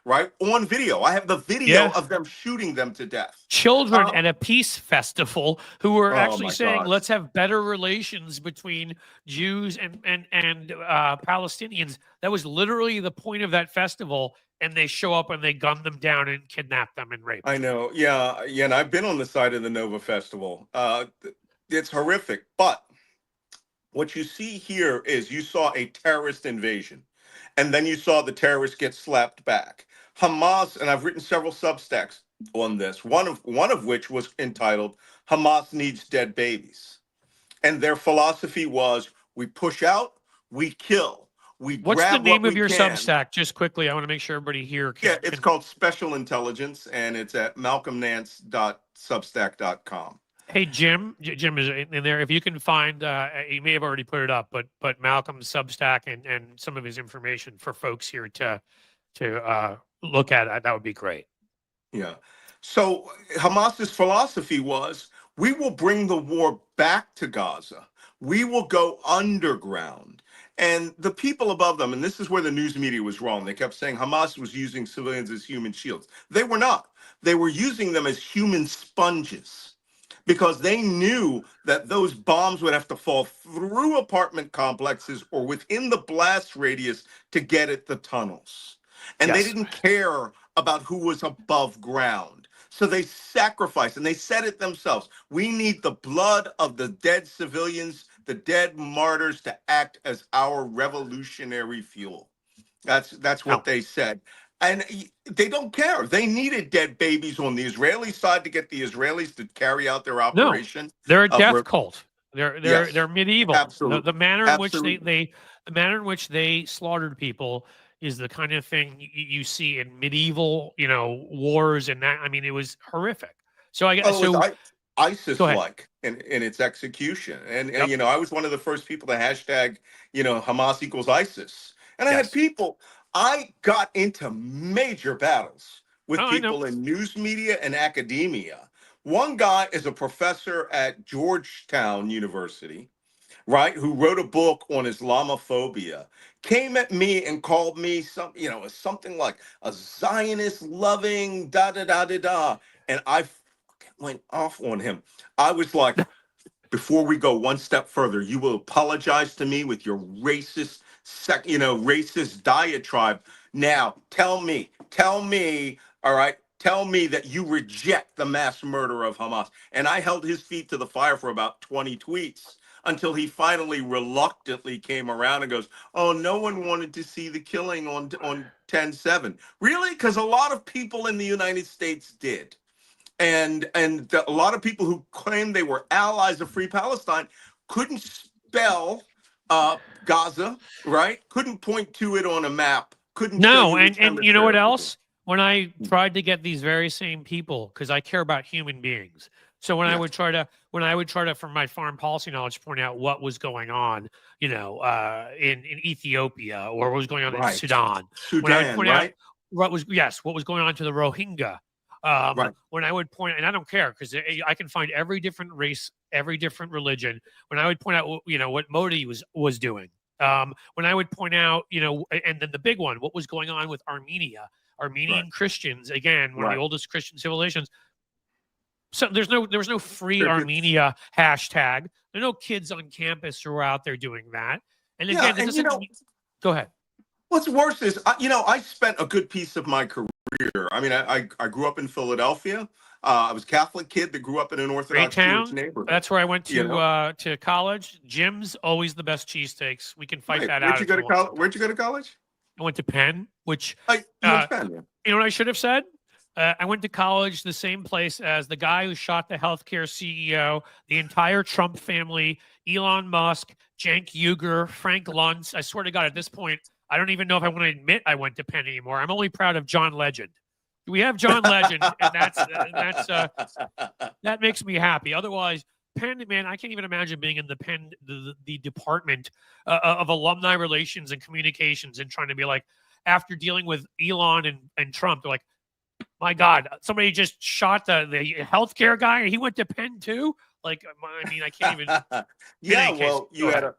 right, on video. I have the video Yeah. of them shooting them to death. Children Uh, at a peace festival who were oh actually my saying, God. let's have better relations between Jews and Palestinians. That was literally the point of that festival. And they show up and they gun them down and kidnap them and rape I them. know. Yeah. Yeah. And I've been on the side of the Nova Festival. It's horrific. But what you see here is you saw a terrorist invasion, and then you saw the terrorists get slapped back. Hamas, and I've written several substacks on this, one of which was entitled Hamas Needs Dead Babies. And their philosophy was we push out, we kill, we What's the grab what name of we your can. Substack? Just quickly, I want to make sure everybody here Yeah, can. it's called Special Intelligence, and it's at malcolmnance.substack.com. Hey Jim, Jim is in there. If you can find, you may have already put it up, but Malcolm's Substack and some of his information for folks here to look at, that would be great. Yeah. So Hamas's philosophy was we will bring the war back to Gaza. We will go underground. And the people above them, and this is where the news media was wrong. They kept saying Hamas was using civilians as human shields. They were not. They were using them as human sponges because they knew that those bombs would have to fall through apartment complexes or within the blast radius to get at the tunnels. And they Yes. didn't care about who was above ground. So they sacrificed, and they said it themselves. We need the blood of the dead civilians, the dead martyrs, to act as our revolutionary fuel. That's No, what they said. And they don't care. They needed dead babies on the Israeli side to get the Israelis to carry out their no, operation they're a of death cult. yes, They're medieval. absolutely, The manner in which absolutely. the manner in which they slaughtered people is the kind of thing you see in medieval, wars and that. I mean, it was horrific. So I guess Oh, it was so. Go ahead. ISIS-like in its execution. And Yep. I was one of the first people to hashtag, Hamas equals ISIS. And I had Yes. people, I got into major battles with Oh, I know. people in news media and academia. One guy is a professor at Georgetown University. right, who wrote a book on Islamophobia, came at me and called me something like a Zionist loving da da da da da, and I went off on him. I was like, before we go one step further, you will apologize to me with your racist, racist diatribe. Now, tell me, all right, tell me that you reject the mass murder of Hamas. And I held his feet to the fire for about 20 tweets until he finally reluctantly came around and goes, oh, no one wanted to see the killing on 10/7. Really? Because a lot of people in the United States did. And a lot of people who claimed they were allies of Free Palestine couldn't spell Gaza, right? Couldn't point to it on a map. Couldn't show No, you a and you know what chemistry. else? When I tried to get these very same people, because I care about human beings. So when I Yes. would try to, from my foreign policy knowledge, point out what was going on, in Ethiopia, or what was going on in Right. Sudan, when I would Sudan, point out right? what was going on to the Rohingya, Right. when I would point, and I don't care because I can find every different race, every different religion. When I would point out, what Modi was doing, when I would point out, and then the big one, what was going on with Armenian Right. Christians, again, one of the Right. oldest Christian civilizations. So there was no free Crickets. Armenia hashtag. There are no kids on campus who are out there doing that. And Yeah, again, it and doesn't. Go ahead. what's worse is, I spent a good piece of my career. I mean, I grew up in Philadelphia. I was a Catholic kid that grew up in an Great Orthodox Jewish town. neighborhood. That's where I went You know? to college. Jim's always the best cheesesteaks. We can fight Right. that Where'd out you if go you to want. college? Where'd you go to college? I went to Penn, which You went to Penn, yeah. you know what I should have said? I went to college the same place as the guy who shot the healthcare CEO, the entire Trump family, Elon Musk, Cenk Uygur, Frank Luntz. I swear to God, at this point, I don't even know if I want to admit I went to Penn anymore. I'm only proud of John Legend. We have John Legend, and that makes me happy. Otherwise, Penn, man, I can't even imagine being in the Penn, the department of alumni relations and communications, and trying to be like, after dealing with Elon and Trump, they're like, my God, somebody just shot the healthcare guy, and he went to Penn too. Like, I mean, I can't even. Yeah, case, well, go ahead.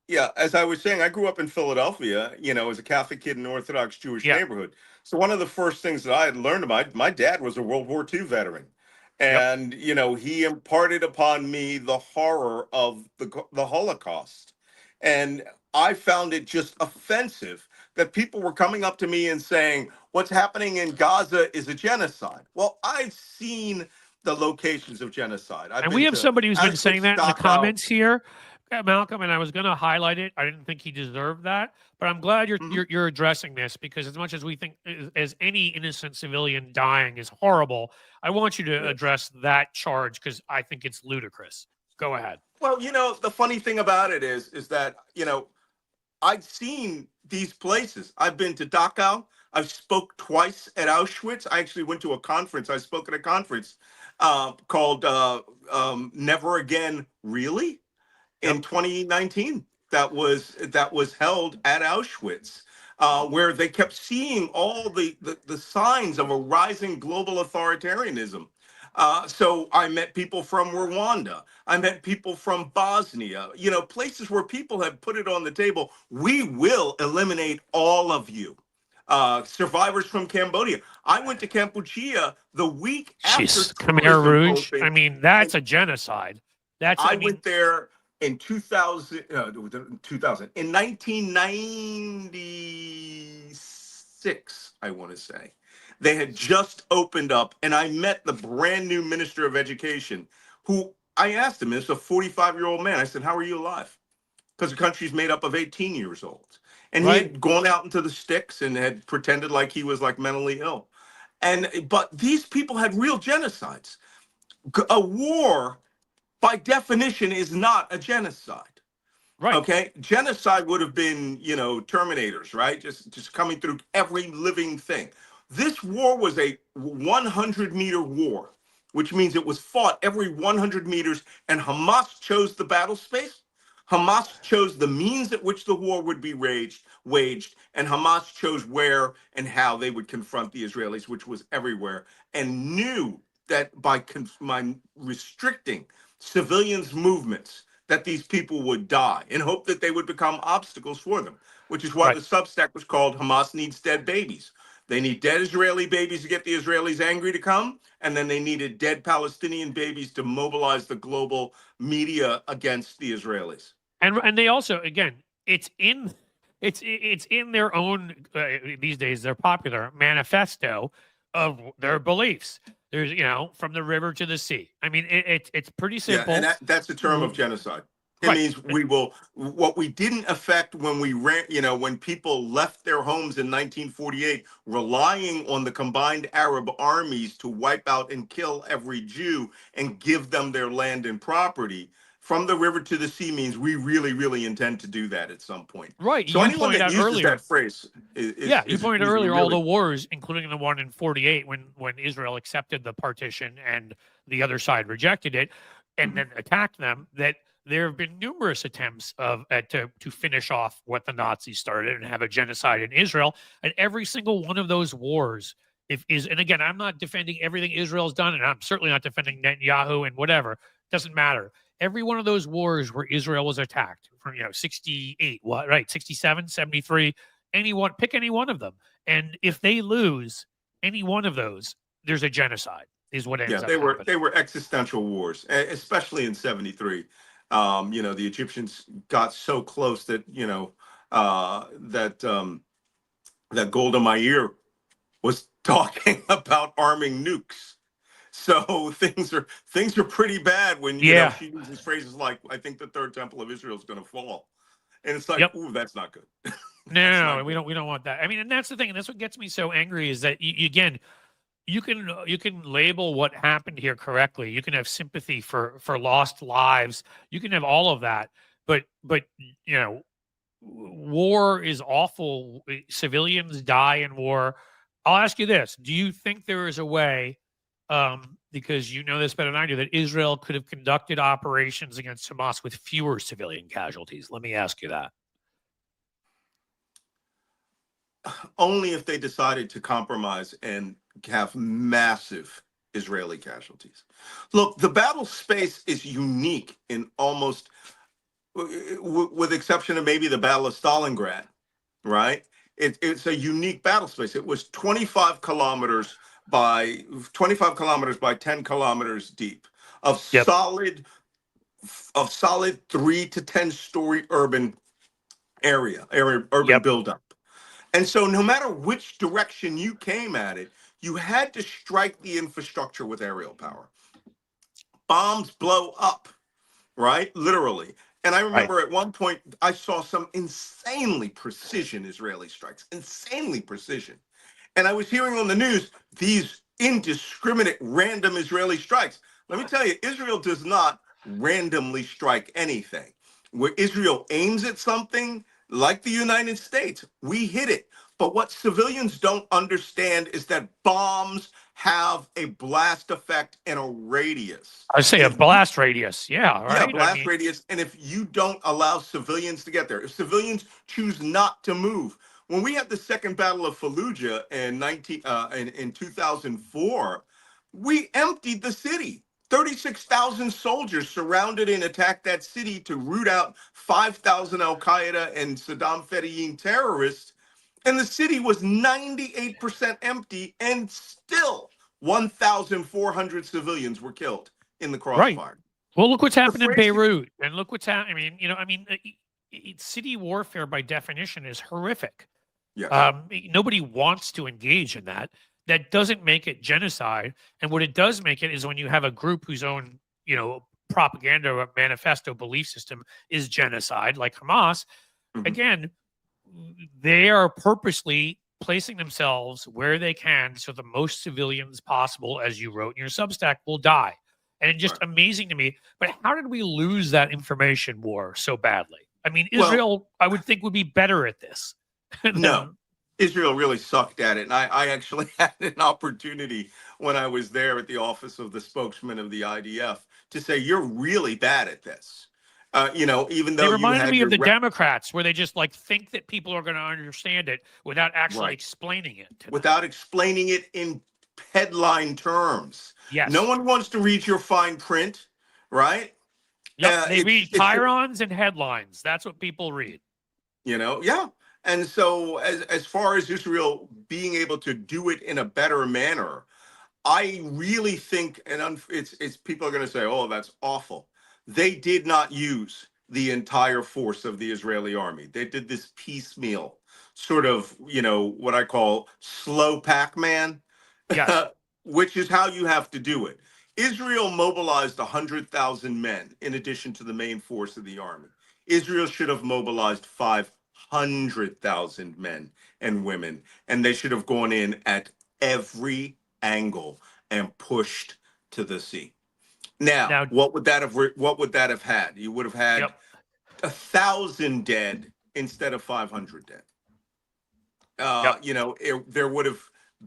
yeah, as I was saying, I grew up in Philadelphia, as a Catholic kid in an Orthodox Jewish Yeah. neighborhood. So one of the first things that I had learned about, my dad was a World War II veteran. Yep. And, he imparted upon me the horror of the Holocaust. And I found it just offensive that people were coming up to me and saying, what's happening in Gaza is a genocide. Well, I've seen the locations of genocide. And we have somebody who's been saying that in the Dachau. comments here, Malcolm, and I was going to highlight it. I didn't think he deserved that, but I'm glad you're addressing this, because as much as we think as any innocent civilian dying is horrible, I want you to address that charge, because I think it's ludicrous. Go ahead. Well, the funny thing about it is that, I've seen these places. I've been to Dachau. I've spoke twice at Auschwitz. I actually went to a conference. I spoke at a conference called Never Again, Really? In 2019, that was held at Auschwitz, where they kept seeing all the signs of a rising global authoritarianism. So I met people from Rwanda. I met people from Bosnia, places where people have put it on the table. We will eliminate all of you. Survivors from Cambodia. I went to Kampuchea the week after Khmer tourism Rouge. opened. I mean, that's a genocide. I went there in 2000, in 1996, I want to say. They had just opened up, and I met the brand new Minister of Education, who I asked him, it's a 45-year-old man. I said, how are you alive? Because the country's made up of 18 years old. And he had gone out into the sticks and had pretended like he was like mentally ill. But these people had real genocides. A war, by definition, is not a genocide. Right. Okay. Genocide would have been, Terminators, right? Just coming through every living thing. This war was a 100-meter war, which means it was fought every 100 meters, and Hamas chose the battle space. Hamas chose the means at which the war would be waged, and Hamas chose where and how they would confront the Israelis, which was everywhere, and knew that by restricting civilians' movements, that these people would die and hope that they would become obstacles for them, which is why Right. the Substack was called Hamas Needs Dead Babies. They need dead Israeli babies to get the Israelis angry to come, and then they needed dead Palestinian babies to mobilize the global media against the Israelis. And they also, again, it's in their own these days, their popular manifesto of their beliefs. There's, from the river to the sea. I mean, it's pretty Yeah, simple. and that's a term of genocide. It Right. means we will, what we didn't affect when we ran, when people left their homes in 1948, relying on the combined Arab armies to wipe out and kill every Jew and give them their land and property. From the river to the sea means we really, really intend to do that at some point. Right. So You anyone pointed that out uses earlier. that phrase is You pointed out earlier all really, the wars, including the one in 48 when Israel accepted the partition and the other side rejected it and then attacked them, that there have been numerous attempts to finish off what the Nazis started and have a genocide in Israel. And every single one of those wars, and again, I'm not defending everything Israel's done, and I'm certainly not defending Netanyahu and whatever. Doesn't matter. Every one of those wars where Israel was attacked from 68, 67, 73, pick any one of them. And if they lose any one of those, there's a genocide, is what ends up happening. They were existential wars, especially in 73. The Egyptians got so close that that Golda Meir was talking about arming nukes. So things are pretty bad when she uses phrases like, "I think the third temple of Israel is going to fall," and it's like, "Ooh, that's not good." No, we don't want that. I mean, and that's the thing, and that's what gets me so angry is that you can label what happened here correctly. You can have sympathy for lost lives. You can have all of that, but war is awful. Civilians die in war. I'll ask you this: do you think there is a way? Because you know this better than I do, that Israel could have conducted operations against Hamas with fewer civilian casualties. Let me ask you that. Only if they decided to compromise and have massive Israeli casualties. Look, the battle space is unique in almost, with exception of maybe the Battle of Stalingrad, right? It's a unique battle space. It was 25 kilometers by 10 kilometers deep of solid 3 to 10 story urban buildup. And so no matter which direction you came at it, you had to strike the infrastructure with aerial power. Bombs blow up, right? Literally. And I remember at one point, I saw some insanely precision Israeli strikes, insanely precision. And I was hearing on the news these indiscriminate random Israeli strikes. Let me tell you, Israel does not randomly strike anything. Where Israel aims at something, like the United States, we hit it. But what civilians don't understand is that bombs have a blast effect and a radius. I say a blast radius. Yeah, right. Yeah, blast radius. And if you don't allow civilians to get there, if civilians choose not to move, when we had the Second Battle of Fallujah in 2004, we emptied the city. 36,000 soldiers surrounded and attacked that city to root out 5,000 Al-Qaeda and Saddam Fedayeen terrorists. And the city was 98% empty, and still 1,400 civilians were killed in the crossfire. Right. Well, look what's happened in Beirut, and look what's happening. I mean, city warfare by definition is horrific. Yes. Nobody wants to engage in that. That doesn't make it genocide. And what it does make it is when you have a group whose own, propaganda or manifesto belief system is genocide, like Hamas. Again, they are purposely placing themselves where they can so the most civilians possible, as you wrote in your Substack, will die. And it's just amazing to me. But how did we lose that information war so badly? I mean, Israel, I would think, would be better at this. No, Israel really sucked at it. And I actually had an opportunity when I was there at the office of the spokesman of the IDF to say, you're really bad at this. Even though they reminded me of the Democrats, where they just think that people are going to understand it without actually explaining it. Without explaining it in headline terms. Yes. No one wants to read your fine print, right? Yep, they read It's chyrons and headlines. That's what people read. yeah. And so as far as Israel being able to do it in a better manner, I really think, and it's people are going to say, "Oh, that's awful." They did not use the entire force of the Israeli army. They did this piecemeal, sort of, what I call slow Pac-Man, Yes. which is how you have to do it. Israel mobilized 100,000 men in addition to the main force of the army. Israel should have mobilized 500,000 men and women, and they should have gone in at every angle and pushed to the sea. Now, Now, what would that have had? You would have had yep. 1,000 dead instead of 500 dead. Yep. There would have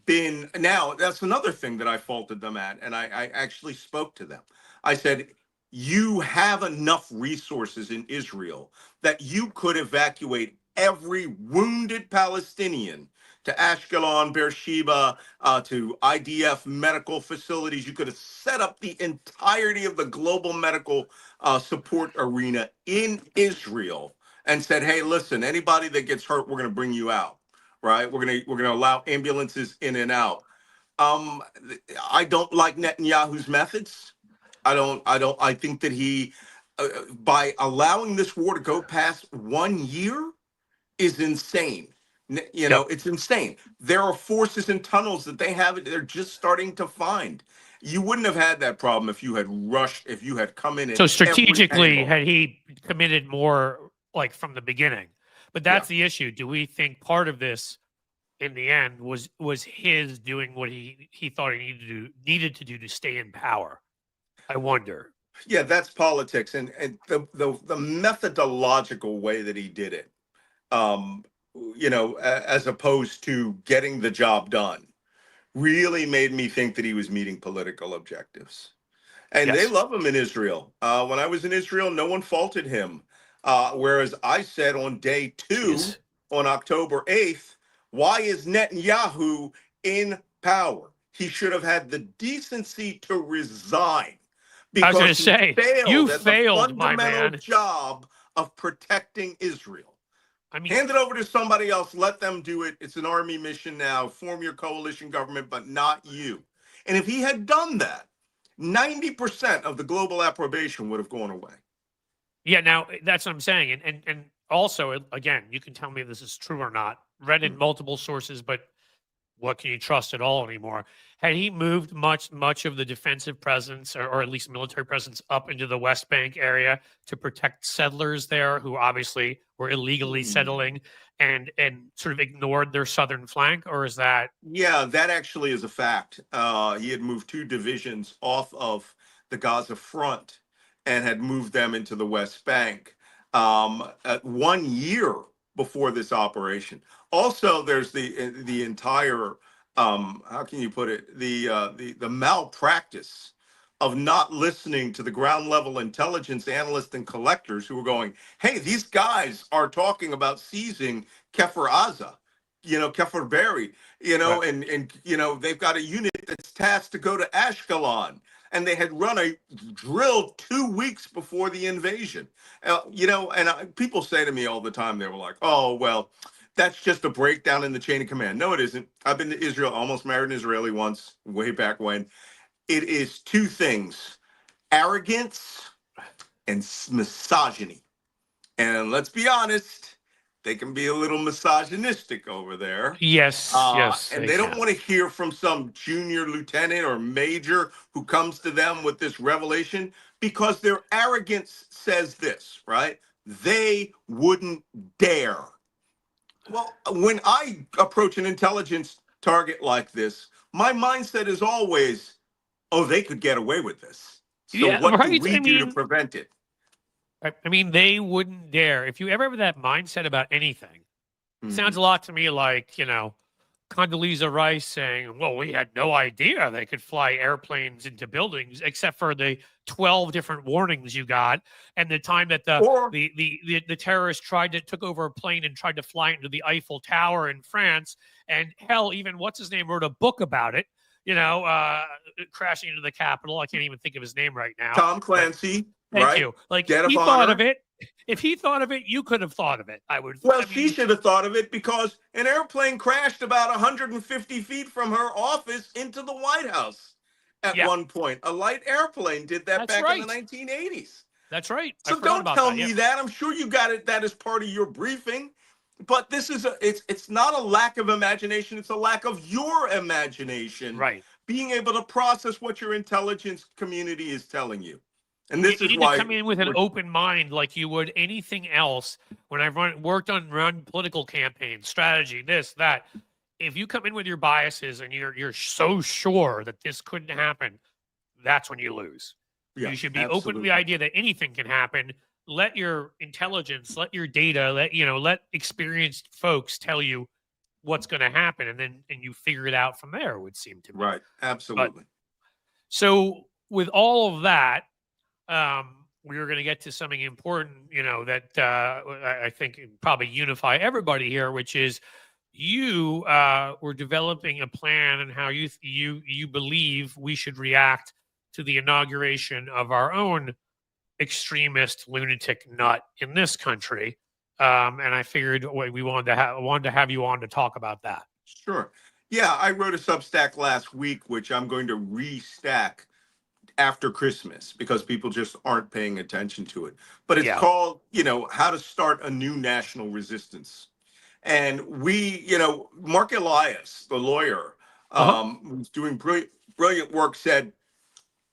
been. Now, that's another thing that I faulted them at, and I actually spoke to them. I said, you have enough resources in Israel that you could evacuate every wounded Palestinian to Ashkelon, Beersheba, to IDF medical facilities. You could have set up the entirety of the global medical support arena in Israel and said, "Hey, listen, anybody that gets hurt, we're going to bring you out. Right? We're gonna allow ambulances in and out." I don't like Netanyahu's methods. I think that he, by allowing this war to go past 1 year, is insane. Yep. It's insane. There are forces and tunnels that they're just starting to find. You wouldn't have had that problem if you had rushed, if you had come in at So every strategically, angle. had he committed more like from the beginning? But Yeah. that's the issue. Do we think part of this in the end was his doing what he thought he needed to do to stay in power? I wonder. Yeah, that's politics, and the methodological way that he did it, um, as opposed to getting the job done, really made me think that he was meeting political objectives. And they Yes. love him in Israel. When I was in Israel, no one faulted him. Whereas I said on day 2, Yes. on October 8th, why is Netanyahu in power? He should have had the decency to resign I was going because to he say, you failed at the failed, my fundamental man. job of protecting Israel. I mean, Hand it over to somebody else. Let them do it. It's an army mission now. Form your coalition government, but not you. And if he had done that, 90% of the global approbation would have gone away. yeah, now that's what I'm saying. And also, again, you can tell me if this is true or not. Read in multiple sources, but what can you trust at all anymore? Had he moved much of the defensive presence or at least military presence up into the West Bank area to protect settlers there who obviously were illegally settling and sort of ignored their southern flank? Or is that Yeah, that actually is a fact. He had moved 2 divisions off of the Gaza front and had moved them into the West Bank at 1 year before this operation. Also, there's the entire how can you put it, the malpractice of not listening to the ground level intelligence analysts and collectors who were going, "Hey, these guys are talking about seizing Kfar Aza, Kfar Berry, right? and they've got a unit that's tasked to go to Ashkelon, and they had run a drill 2 weeks before the invasion." And people say to me all the time, they were like, "Oh, well, that's just a breakdown in the chain of command." No, it isn't. I've been to Israel, almost married an Israeli once, way back when. It is 2 things: arrogance and misogyny. And let's be honest, they can be a little misogynistic over there. Yes, yes, And they they don't can. want to hear from some junior lieutenant or major who comes to them with this revelation, because their arrogance says this, right? They wouldn't dare. Well, when I approach an intelligence target like this, my mindset is always, oh, they could get away with this. So Yeah, what do right. we do to prevent it? I mean, they wouldn't dare. If you ever have that mindset about anything, sounds a Mhm. lot to me like, Condoleezza Rice saying, well, we had no idea they could fly airplanes into buildings, except for the 12 different warnings you got, and the time that Or the terrorists took over a plane and tried to fly into the Eiffel Tower in France, and hell, even what's his name wrote a book about it, crashing into the Capitol. I can't even think of his name right now, Tom but Clancy. Thank right? you. Like Debt of he thought honor. of it. If he thought of it, you could have thought of it. Well, I she mean, should have thought of it because an airplane crashed about 150 feet from her office into the White House at yeah, one point. A light airplane did that that's back in the right. 1980s. That's right. I So forgot don't about tell that. Yeah. me that. I'm sure you got it. That is part of your briefing. But this is it's not a lack of imagination. It's a lack of your imagination Right. being able to process what your intelligence community is telling you. And You this is need to why come in with an we're open mind like you would anything else. When I've worked on run political campaigns, strategy, this, that. If you come in with your biases and you're so sure that this couldn't happen, that's when you lose. yeah, You should be open to the absolutely. idea that anything can happen. Let your intelligence, let your data, let experienced folks tell you what's going to happen, and you figure it out from there. It would seem to me. Right. But Absolutely. so with all of that, we were going to get to something important, that I think probably unify everybody here, which is you were developing a plan and how you believe we should react to the inauguration of our own extremist lunatic nut in this country. And I figured we wanted to have you on to talk about that. Sure. Yeah, I wrote a Substack last week, which I'm going to restack after Christmas because people just aren't paying attention to it. But it's Yeah. called, How to Start a New National Resistance. And Mark Elias, the lawyer, Uh-huh. who's doing brilliant work, said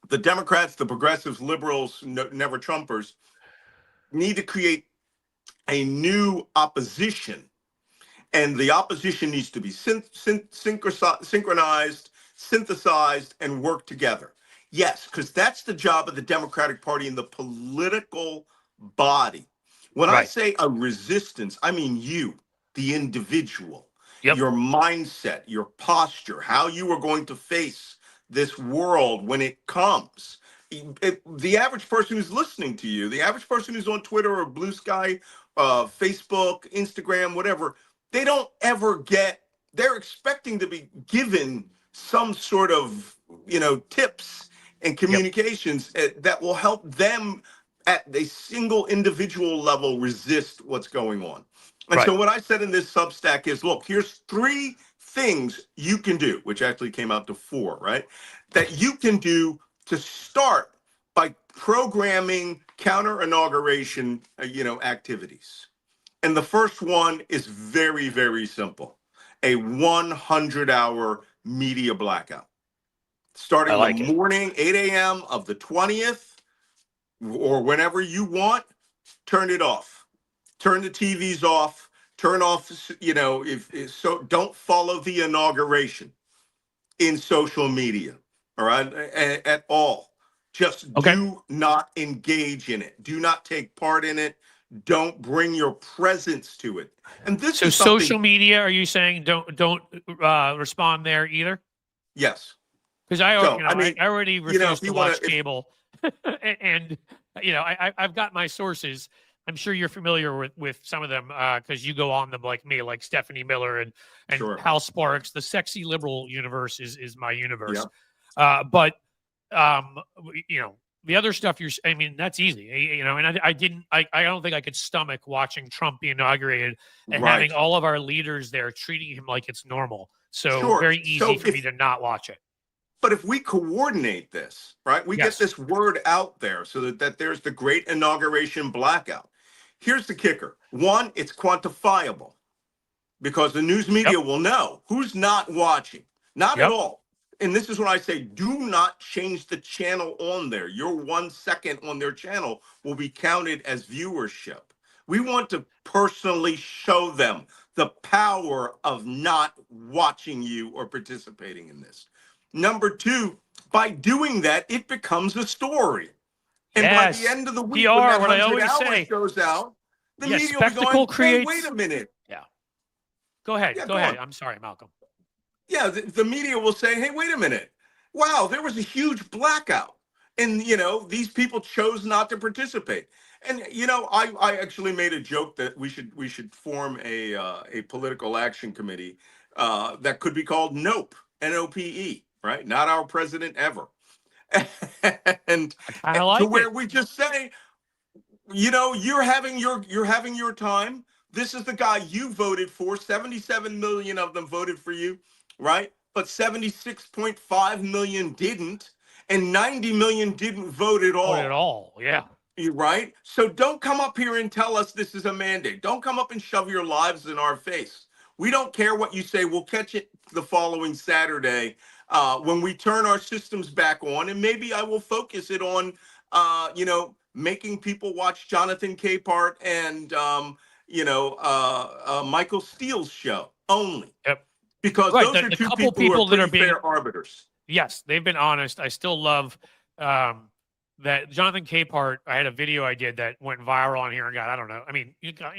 the Democrats, the progressives, liberals, never Trumpers, need to create a new opposition. And the opposition needs to be synchronized, synthesized, and work together. Yes, because that's the job of the Democratic Party in the political body. When I Right. say a resistance, I mean you, the individual, Yep. your mindset, your posture, how you are going to face this world when it comes. The average person who's listening to you, the average person who's on Twitter or Blue Sky, Facebook, Instagram, whatever, they don't ever they're expecting to be given some sort of, tips and Yep. communications that will help them at a single individual level resist what's going on. And Right. so what I said in this Substack is, look, here's 3 things you can do, which actually came out to 4, right? That you can do to start by programming counter inauguration, activities. And the first one is very, very simple. A 100-hour media blackout. I Starting the like it. morning, 8 a.m. of the 20th, or whenever you want, turn it off. Turn the TVs off. Turn off, if so, don't follow the inauguration in social media, all right, at all. Just Okay. do not engage in it. Do not take part in it. Don't bring your presence to it. And this So is something. social media, are you saying don't respond there either? Yes. Because So I mean, I already refuse if to you want watch to, cable, and I've got my sources. I'm sure you're familiar with some of them because you go on them like me, like Stephanie Miller and sure. Hal Sparks. The sexy liberal universe is my Yeah. universe. But the other stuff I mean, that's easy, and I don't think I could stomach watching Trump be inaugurated and Right. having all of our leaders there treating him like it's normal. So Sure. very easy So for me to not watch it. but if we coordinate this, right, we get Yes. this word out there so that there's the great inauguration blackout. Here's the kicker. 1, it's quantifiable because the news media Yep. will know who's not watching. Not at Yep. all. And this is when I say, do not change the channel on there. Your 1 second on their channel will be counted as viewership. We want to personally show them the power of not watching you or participating in this. Number 2, by doing that, it becomes a story. And by the Yes. end of the week, when PR, that what I 100 always hours say. goes out, the Yes, media will be spectacle going, hey, wait creates. a minute. Yeah. Go ahead. Yeah, Go go ahead. on. I'm sorry, Malcolm. Yeah, the media will say, hey, wait a minute. Wow, there was a huge blackout. And, these people chose not to participate. And, I actually made a joke that we should form a political action committee that could be called NOPE, NOPE, right? Not our president ever. and, I to like where it. we just say, you're having your time. This is the guy you voted for. 77 million of them voted for you, right? But 76.5 million didn't, and 90 million didn't vote at Vote at all. all. Yeah. You right? So don't come up here and tell us this is a mandate. Don't come up and shove your lives in our face. We don't care what you say. We'll catch it the following Saturday when we turn our systems back on, and maybe I will focus it on, making people watch Jonathan Capehart and Michael Steele's show only, Yep. because Right. those are The two couple people who are people that are pretty being, fair arbiters. yes, they've been honest. I still love that Jonathan Capehart. I had a video I did that went viral on here and got, I don't know. I mean,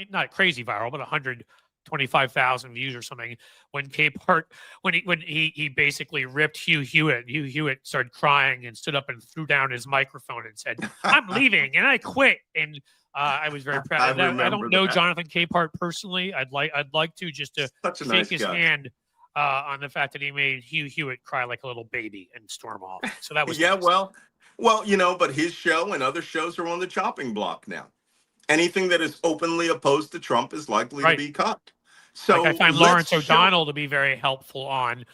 not crazy viral, but 125,000 views or something. When Capehart, when he basically ripped Hugh Hewitt. Hugh Hewitt started crying and stood up and threw down his microphone and said, "I'm leaving and I quit." And I was very proud of that. I don't know Jonathan Capehart personally. I'd like to just to Such a shake nice his guy. hand on the fact that he made Hugh Hewitt cry like a little baby and storm off. So that was Yeah, nice. well, but his show and other shows are on the chopping block now. Anything that is openly opposed to Trump is likely to be cut. So like I find Lawrence O'Donnell to be very helpful on.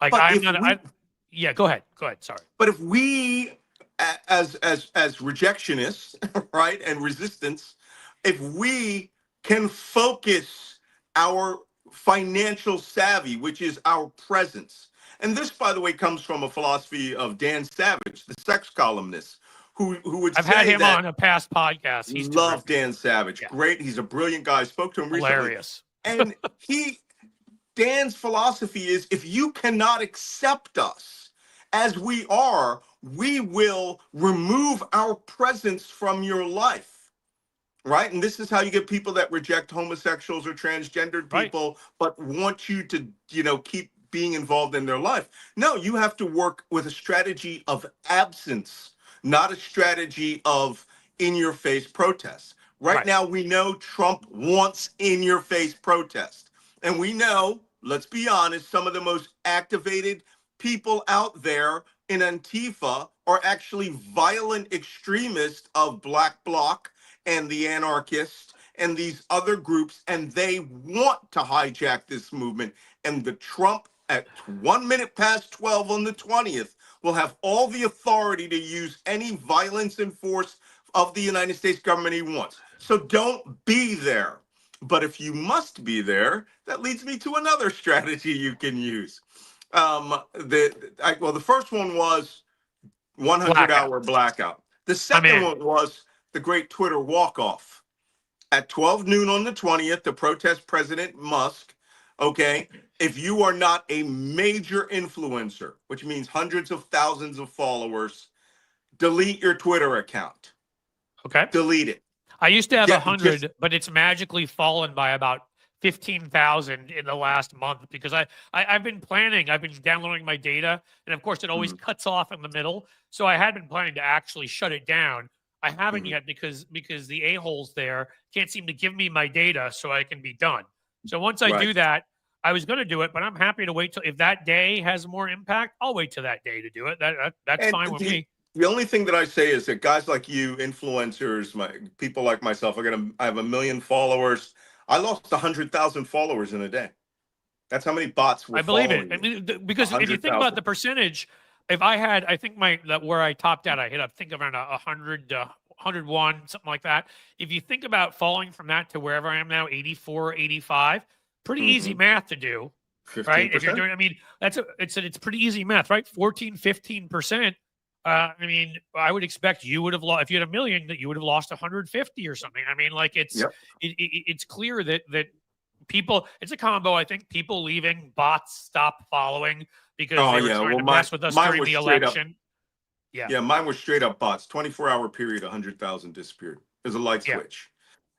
Like but I'm if not. we, Yeah, go ahead. Go ahead. Sorry. but if we, as rejectionists, right, and resistance, if we can focus our financial savvy, which is our presence. And this, by the way, comes from a philosophy of Dan Savage, the sex columnist, who would I've say had him that, on a past podcast. He's love terrific. Dan Savage. Yeah. Great. He's a brilliant guy. I spoke to him Hilarious. recently. And Dan's philosophy is, if you cannot accept us as we are, we will remove our presence from your life. Right. And this is how you get people that reject homosexuals or transgendered people, but want you to, keep being involved in their life. No, you have to work with a strategy of absence, not a strategy of in-your-face protests. Right now, we know Trump wants in-your-face protest. And we know, let's be honest, some of the most activated people out there in Antifa are actually violent extremists of Black Bloc and the anarchists and these other groups, and they want to hijack this movement. And the Trump at 1 minute past 12 on the 20th will have all the authority to use any violence and force of the United States government he wants. So don't be there. But if you must be there, that leads me to another strategy you can use. The first one was 100-hour blackout. The second one was the great Twitter walk-off. At 12 noon on the 20th to protest President Musk, okay, if you are not a major influencer, which means hundreds of thousands of followers, delete your Twitter account. Okay. Delete it. I used to have 100, but it's magically fallen by about 15,000 in the last month because I've been planning. I've been downloading my data, and of course, it always cuts off in the middle. So I had been planning to actually shut it down. I haven't yet because the a-holes there can't seem to give me my data so I can be done. So once I do that, I was going to do it, but I'm happy to wait till if that day has more impact. I'll wait till that day to do it. That's fine with me. The only thing that I say is that guys like you, influencers, people like myself, I have 1 million followers. I lost 100,000 followers in a day. That's how many bots were following me. I believe it. Because if you think about the percentage, if I had, I think where I topped out, I hit, I think around 100, 101, something like that. If you think about falling from that to wherever I am now, 84, 85, pretty easy math to do, 15%. right? If you're doing, I mean, it's pretty easy math, right? 14, 15%. I mean, I would expect you would have lost, if you had 1 million, that you would have lost 150 or something. I mean, like it's clear that people, it's a combo. I think people leaving, bots stop following because they were trying to mess with us during the election. Yeah, mine was straight up bots. 24-hour period, 100,000 disappeared. There's a light switch.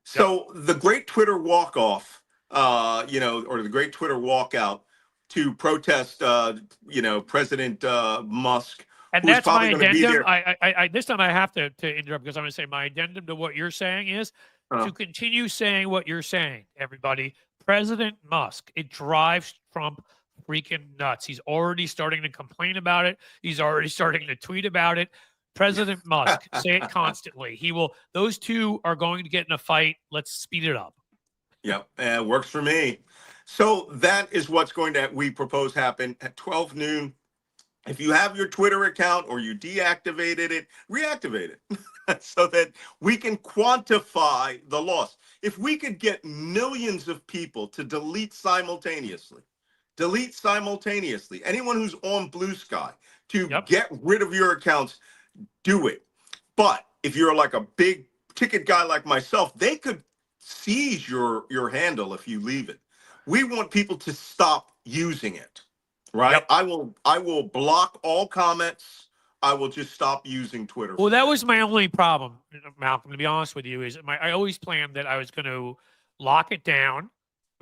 So the great Twitter walk-off, or the great Twitter walkout to protest, President Musk. And that's my addendum. I this time I have to interrupt because I'm going to say my addendum to what you're saying is to continue saying what you're saying, everybody. President Musk, it drives Trump freaking nuts. He's already starting to complain about it. He's already starting to tweet about it. President Musk, say it constantly. Those two are going to get in a fight. Let's speed it up. Yep, works for me. So that is what's we propose happen at 12 noon. If you have your Twitter account or you deactivated it, reactivate it so that we can quantify the loss. If we could get millions of people to delete simultaneously, anyone who's on Blue Sky to get rid of your accounts, do it. But if you're like a big ticket guy like myself, they could seize your handle if you leave it. We want people to stop using it, right? Yep. I will block all comments. I will just stop using Twitter. Well, that was my only problem, Malcolm, to be honest with you, is I always planned that I was going to lock it down.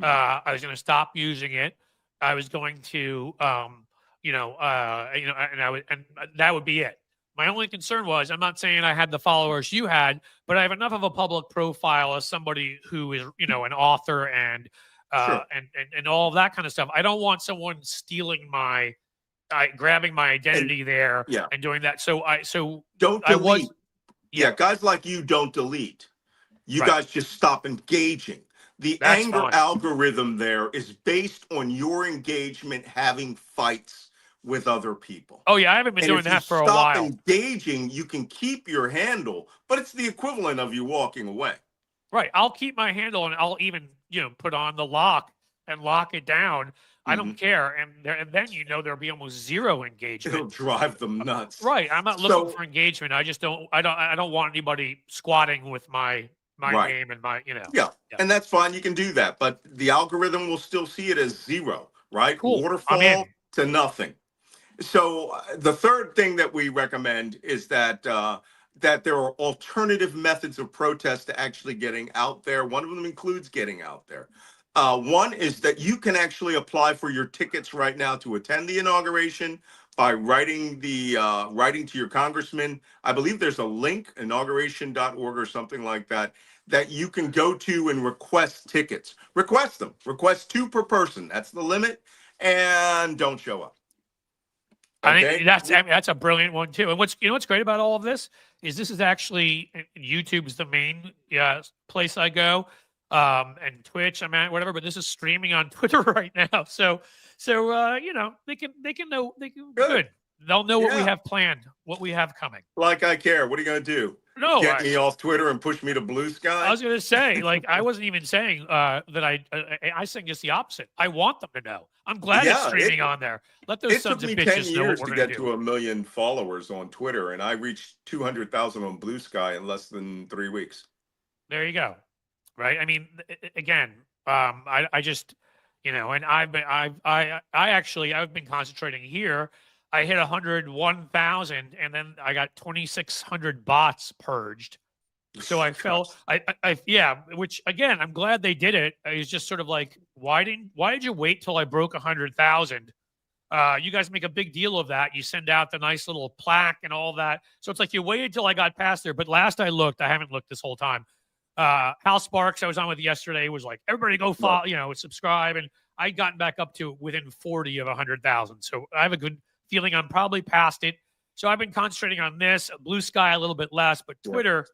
I was going to stop using it. I was going to, and that would be it. My only concern was, I'm not saying I had the followers you had, but I have enough of a public profile as somebody who is, an author and and all of that kind of stuff. I don't want someone stealing grabbing my identity there and doing that. So don't delete. Guys like you don't delete. You guys just stop engaging. The anger algorithm there is based on your engagement, having fights with other people. Oh yeah, I haven't been doing that for a while. Stop engaging, you can keep your handle, but it's the equivalent of you walking away. Right. I'll keep my handle and I'll even, put on the lock and lock it down. I don't care. And then there'll be almost zero engagement. It'll drive them nuts. Right. I'm not looking for engagement. I just don't want anybody squatting with my name and my, Yeah. And that's fine. You can do that, but the algorithm will still see it as zero, right? Cool. Waterfall to nothing. So the third thing that we recommend is that there are alternative methods of protest to actually getting out there. One of them includes getting out there. One is that you can actually apply for your tickets right now to attend the inauguration by writing to your congressman. I believe there's a link, inauguration.org or something like that you can go to and request tickets. Request them. Request 2 per person. That's the limit. And don't show up. Okay. I think that's a brilliant one too. And what's great about all of this is actually YouTube's the main place I go, and Twitch I'm at, whatever. But this is streaming on Twitter right now, so they can know good. They'll know what we have planned, what we have coming. Like I care. What are you gonna do? No, get me off Twitter and push me to Blue Sky. I was gonna say, I wasn't even saying that I saying just the opposite. I want them to know. I'm glad it's streaming on there. Let those sons of bitches know what we're gonna do. It took me 10 years to get to 1 million followers on Twitter, and I reached 200,000 on Blue Sky in less than 3 weeks. There you go. Right. I mean, again, I just, and I've been concentrating here. I hit 101,000, and then I got 2,600 bots purged. So I felt, which again, I'm glad they did it. It's just sort of like, why did you wait till I broke 100,000? You guys make a big deal of that. You send out the nice little plaque and all that. So it's like you waited till I got past there. But last I looked, I haven't looked this whole time. Hal Sparks, I was on with yesterday, was like, everybody go follow, subscribe. And I'd gotten back up to within 40 of 100,000. So I have a good feeling I'm probably past it. So I've been concentrating on this, Blue Sky a little bit less, but Twitter,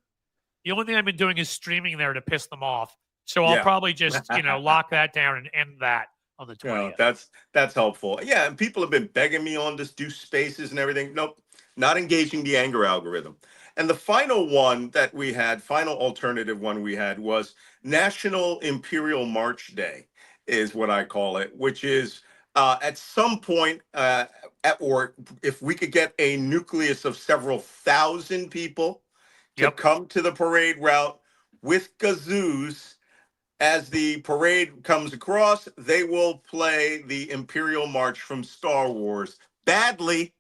the only thing I've been doing is streaming there to piss them off. So I'll probably just, lock that down and end that on the 20th. That's helpful. Yeah, and people have been begging me on this, do spaces and everything. Nope, not engaging the anger algorithm. And the final alternative one we had was National Imperial March Day is what I call it, which is at some point, or if we could get a nucleus of several thousand people to come to the parade route with kazoos, as the parade comes across, they will play the Imperial March from Star Wars badly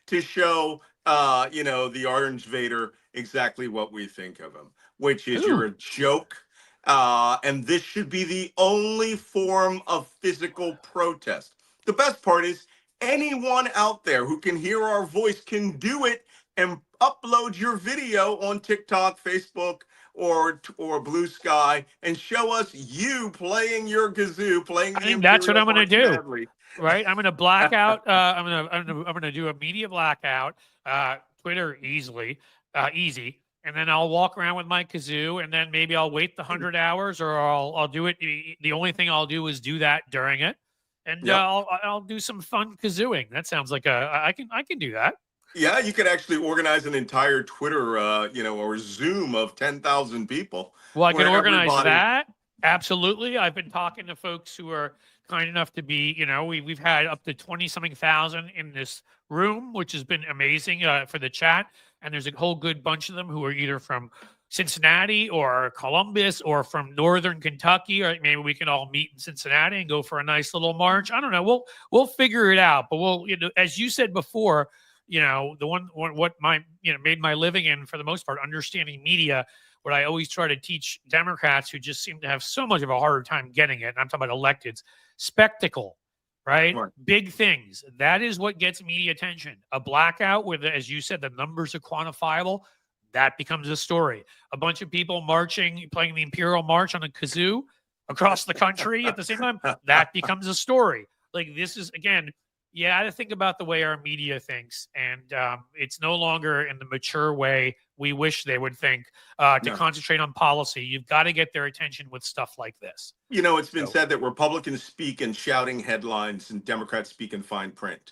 to show, the Orange Vader exactly what we think of him, which is you're a joke. And this should be the only form of physical protest. The best part is anyone out there who can hear our voice can do it and upload your video on TikTok, Facebook, or Blue Sky and show us you playing your kazoo, playing I the think that's what Imperial I'm going to March do. medley. Right, I'm going to black out. I'm going to do a media blackout. Twitter easy, and then I'll walk around with my kazoo, and then maybe I'll wait the 100 hours, or I'll do it. The only thing I'll do is do that during it, and Yep. I'll do some fun kazooing. That sounds like I can do that. Yeah, you could actually organize an entire Twitter, or Zoom of 10,000 people Well, I can where organize everybody. that. Absolutely. I've been talking to folks who are kind enough to be, we've had up to 20 something thousand in this room, which has been amazing for the chat. And there's a whole good bunch of them who are either from Cincinnati or Columbus or from Northern Kentucky, or maybe we can all meet in Cincinnati and go for a nice little march. I don't know. We'll figure it out. But as you said before, what made my living in, for the most part, understanding media. What I always try to teach Democrats who just seem to have so much of a harder time getting it, and I'm talking about electeds, spectacle, right? Big things. That is what gets media attention. A blackout where, as you said, the numbers are quantifiable, that becomes a story. A bunch of people marching, playing the Imperial March on a kazoo across the country at the same time, that becomes a story. Like, this is, again, you got to think about the way our media thinks, and it's no longer in the mature way we wish they would think to concentrate on policy. You've got to get their attention with stuff like this. It's been said that Republicans speak in shouting headlines and Democrats speak in fine print.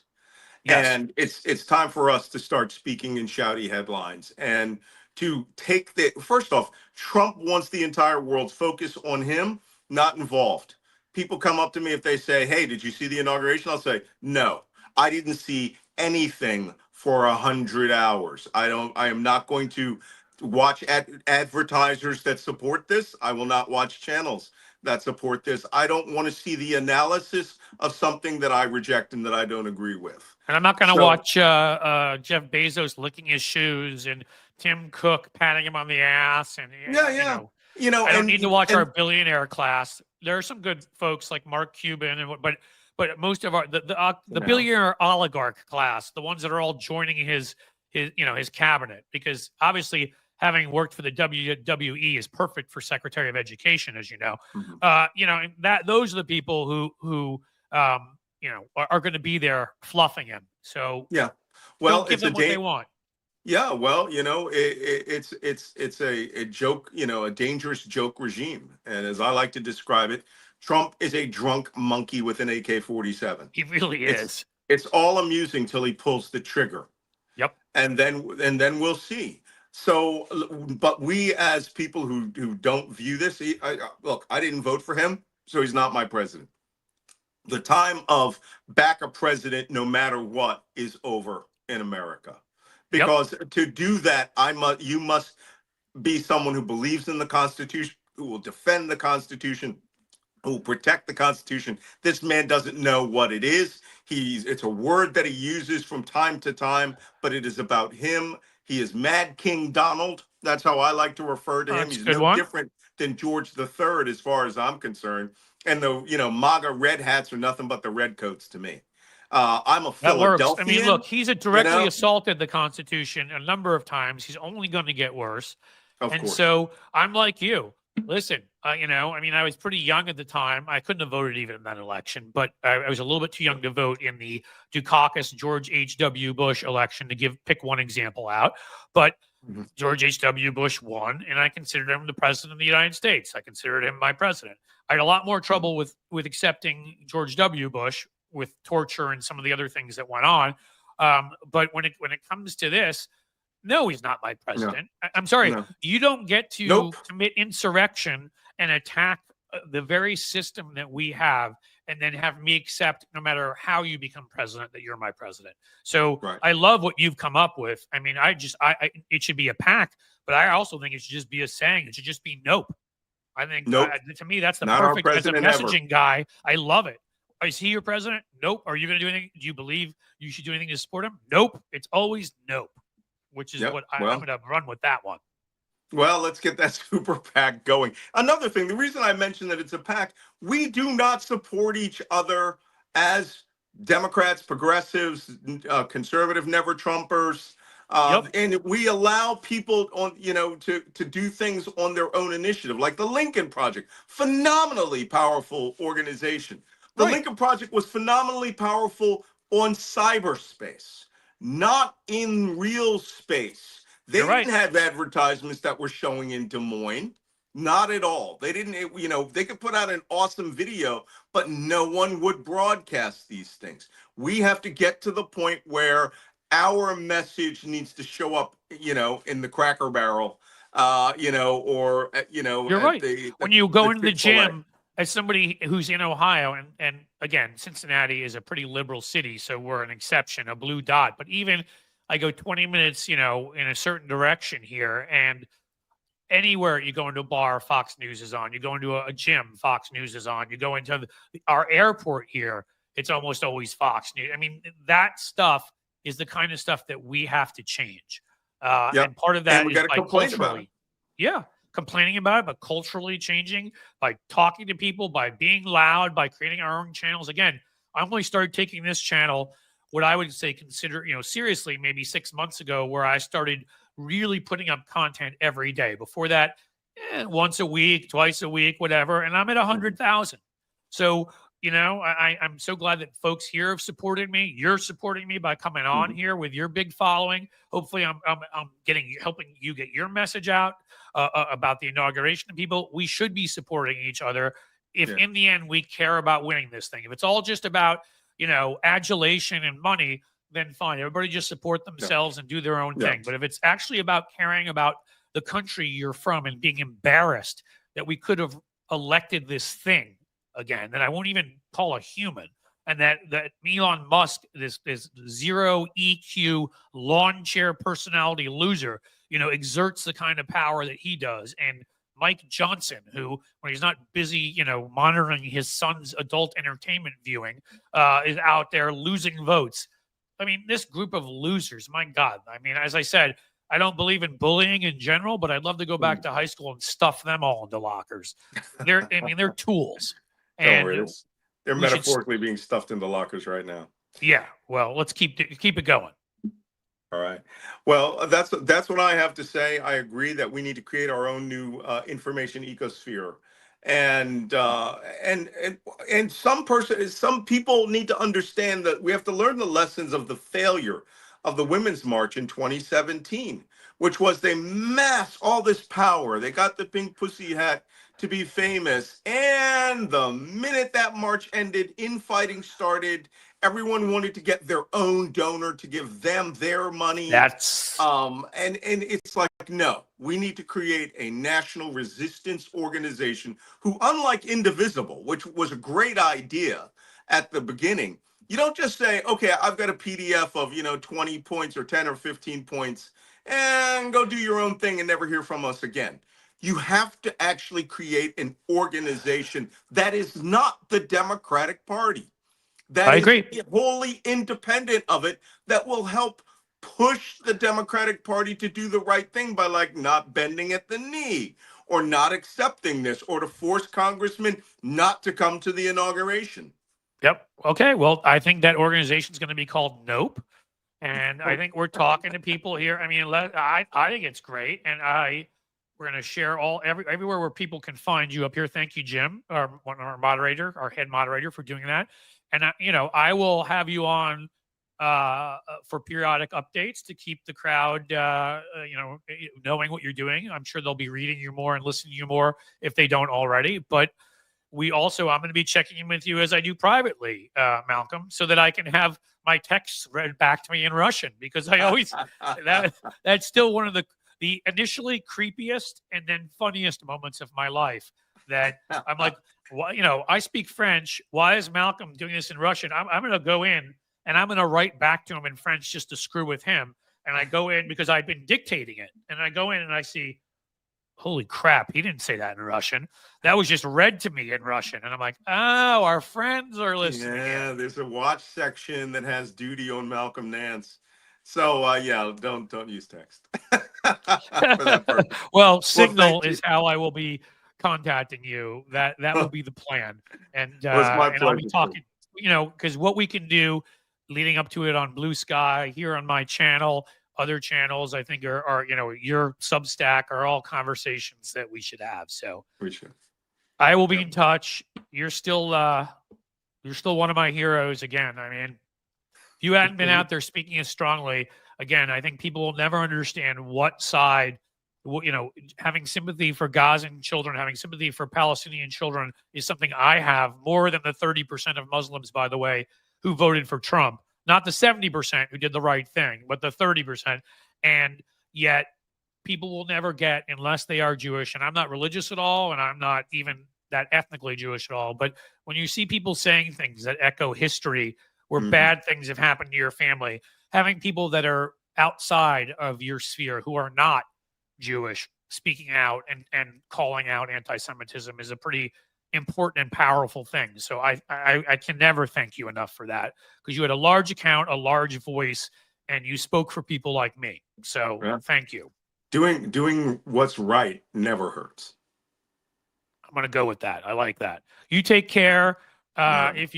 Yes. And it's time for us to start speaking in shouty headlines and to take first off, Trump wants the entire world's focus on him, not involved. People come up to me if they say, hey, did you see the inauguration? I'll say, no, I didn't see anything for 100 hours. I am not going to watch advertisers that support this. I will not watch channels that support this. I don't want to see the analysis of something that I reject and that I don't agree with. And I'm not going to watch Jeff Bezos licking his shoes and Tim Cook patting him on the ass. And I don't need to watch our billionaire class. There are some good folks like Mark Cuban, but most of the billionaire oligarch class, the ones that are all joining his cabinet, because obviously having worked for the WWE is perfect for Secretary of Education, as you know. Mm-hmm. Those are the people who are going to be there fluffing him. So don't give them what they want. Yeah, well, it's a joke, a dangerous joke regime. And as I like to describe it, Trump is a drunk monkey with an AK-47. He really is. It's all amusing till he pulls the trigger. Yep. And then we'll see. So, but we as people who don't view this, look, I didn't vote for him, so he's not my president. The time of back a president no matter what is over in America. Because to do that, you must be someone who believes in the Constitution, who will defend the Constitution, who will protect the Constitution. This man doesn't know what it is. It's a word that he uses from time to time, but it is about him. He is Mad King Donald. That's how I like to refer to him. He's no different than George III as far as I'm concerned. And the MAGA red hats are nothing but the red coats to me. I'm a Philadelphian. I mean, look, he's directly assaulted the Constitution a number of times. He's only going to get worse. Of course. So I'm like you. Listen, I was pretty young at the time. I couldn't have voted even in that election, but I was a little bit too young to vote in the Dukakis George H.W. Bush election, to pick one example out. But George H.W. Bush won, and I considered him the president of the United States. I considered him my president. I had a lot more trouble with accepting George W. Bush, with torture and some of the other things that went on. But when it comes to this, no, he's not my president. No. I'm sorry. No. You don't get to commit insurrection and attack the very system that we have and then have me accept, no matter how you become president, that you're my president. So I love what you've come up with. I mean, it should be a pact, but I also think it should just be a saying. It should just be nope. I think to me, that's the perfect, as a messaging guy. I love it. Is he your president? Nope. Are you going to do anything? Do you believe you should do anything to support him? Nope. It's always nope, which is what I'm going to run with that one. Well, let's get that super PAC going. Another thing, the reason I mentioned that it's a PAC, we do not support each other as Democrats, progressives, conservative never Trumpers. Yep. And we allow people on, to do things on their own initiative, like the Lincoln Project, phenomenally powerful organization. The Right. Lincoln Project was phenomenally powerful on cyberspace, not in real space. They You're right. didn't have advertisements that were showing in Des Moines. Not at all. They didn't, they could put out an awesome video, but no one would broadcast these things. We have to get to the point where our message needs to show up, in the Cracker Barrel, or You're at right. the When you go the into the Chick-fil-A. gym, as somebody who's in Ohio, and again, Cincinnati is a pretty liberal city, so we're an exception, a blue dot. But even I go 20 minutes, in a certain direction here, and anywhere you go into a bar, Fox News is on. You go into a gym, Fox News is on. You go into our airport here, it's almost always Fox News. I mean, that stuff is the kind of stuff that we have to change. Yep. And part of And that we is got to by complain about it. culturally, yeah, complaining about it, but culturally changing by talking to people, by being loud, by creating our own channels. Again, I only started taking this channel, what I would say, consider, seriously, maybe 6 months ago, where I started really putting up content every day. Before that, once a week, twice a week, whatever. And I'm at 100,000. So, I'm so glad that folks here have supported me. You're supporting me by coming on here with your big following. Hopefully, I'm helping you get your message out about the inauguration to people. We should be supporting each other if in the end we care about winning this thing. If it's all just about, adulation and money, then fine. Everybody just support themselves and do their own thing. But if it's actually about caring about the country you're from and being embarrassed that we could have elected this thing again, that I won't even call a human, and that Elon Musk, this zero EQ lawn chair personality loser, exerts the kind of power that he does, and Mike Johnson, who, when he's not busy, monitoring his son's adult entertainment viewing, is out there losing votes. I mean, this group of losers, my God. I mean, as I said, I don't believe in bullying in general, but I'd love to go back to high school and stuff them all into lockers. They're tools. Don't And worry. They're we should, metaphorically being stuffed into lockers right now. yeah. Well, let's keep it going. All right. Well, that's what I have to say. I agree that we need to create our own new information ecosphere, and some people need to understand that we have to learn the lessons of the failure of the Women's March in 2017, which was they massed all this power. They got the pink pussy hat to be famous, and the minute that march ended, infighting started. Everyone wanted to get their own donor to give them their money. That's and it's like, no, we need to create a national resistance organization who, unlike Indivisible, which was a great idea at the beginning, you don't just say, okay, I've got a PDF of 20 points or 10 or 15 points, and go do your own thing and never hear from us again. You have to actually create an organization that is not the Democratic Party. I agree. Is wholly independent of it, that will help push the Democratic Party to do the right thing by, like, not bending at the knee or not accepting this, or to force congressmen not to come to the inauguration. Yep. Okay. Well, I think that organization is going to be called Nope. And I think we're talking to people here. I mean, I think it's great. And we're going to share everywhere where people can find you up here. Thank you, Jim, our moderator, our head moderator, for doing that. And I will have you on for periodic updates to keep the crowd, knowing what you're doing. I'm sure they'll be reading you more and listening to you more if they don't already. But I'm going to be checking in with you as I do privately, Malcolm, so that I can have my texts read back to me in Russian, because I always that's still one of the initially creepiest and then funniest moments of my life, that I'm like, well, I speak French. Why is Malcolm doing this in Russian? I'm going to go in and I'm going to write back to him in French just to screw with him. And I go in because I've been dictating it. And I go in and I see, holy crap, he didn't say that in Russian. That was just read to me in Russian. And I'm like, oh, our friends are listening. Yeah, there's a watch section that has duty on Malcolm Nance. So, don't use text. For that purpose. Well, Signal is how I will be contacting you. That will be the plan. And I'll be talking, because what we can do leading up to it on Blue Sky, here on my channel, other channels, I think are your Substack are all conversations that we should have. So Appreciate it. I will be in touch. You're still one of my heroes again. I mean, if you hadn't been out there speaking as strongly, again, I think people will never understand what side, having sympathy for Gazan children, having sympathy for Palestinian children is something I have more than the 30% of Muslims, by the way, who voted for Trump. Not the 70% who did the right thing, but the 30%. And yet people will never get, unless they are Jewish, and I'm not religious at all, and I'm not even that ethnically Jewish at all, but when you see people saying things that echo history where bad things have happened to your family, having people that are outside of your sphere who are not Jewish speaking out and calling out anti-Semitism is a pretty important and powerful thing. So I can never thank you enough for that, because you had a large account, a large voice, and you spoke for people like me. So thank you. Doing what's right never hurts. I'm going to go with that. I like that. You take care. If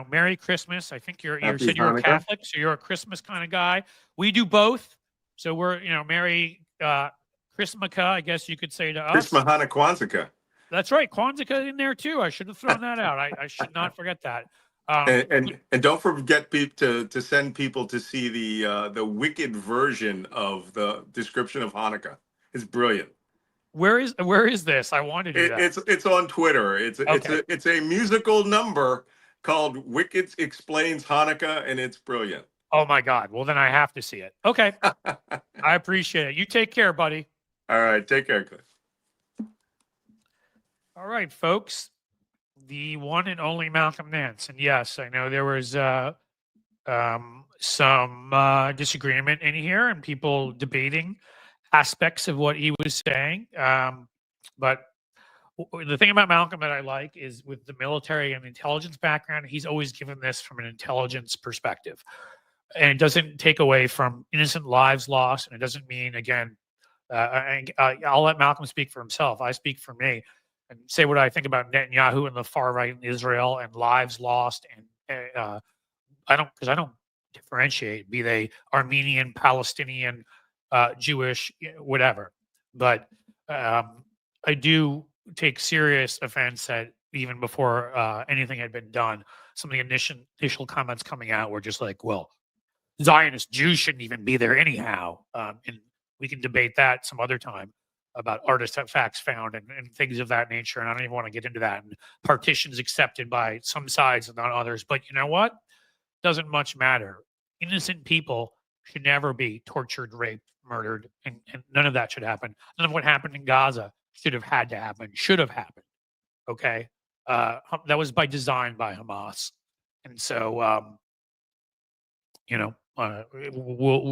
Merry Christmas. I think you said you're a Catholic, so you're a Christmas kind of guy. We do both. So we're, Merry Christmaka, I guess you could say to us. Christmahana Kwanzaa. That's right. Kwanzaa in there too. I should have thrown that out. I should not forget that. And don't forget to send people to see the wicked version of the description of Hanukkah. It's brilliant. Where is this? I want to do that. It's on Twitter. It's a musical number called Wicked Explains Hanukkah, and it's brilliant. Oh my God. Well, then I have to see it. Okay. I appreciate it. You take care, buddy. All right. Take care, Cliff. All right, folks. The one and only Malcolm Nance. And yes, I know there was some disagreement in here and people debating aspects of what he was saying. But the thing about Malcolm that I like is with the military and intelligence background, he's always given this from an intelligence perspective. And it doesn't take away from innocent lives lost. And it doesn't mean, again, I'll let Malcolm speak for himself. I speak for me and say what I think about Netanyahu and the far right in Israel and lives lost. And I don't differentiate, be they Armenian, Palestinian, Jewish, whatever. But I do take serious offense that even before anything had been done, some of the initial comments coming out were just like, well, Zionist Jews shouldn't even be there anyhow. And we can debate that some other time about artifacts found and things of that nature. And I don't even want to get into that. And partitions accepted by some sides and not others. But you know what? Doesn't much matter. Innocent people should never be tortured, raped, murdered, and none of that should happen. None of what happened in Gaza should have had to happen, should have happened. Okay? That was by design by Hamas. And so,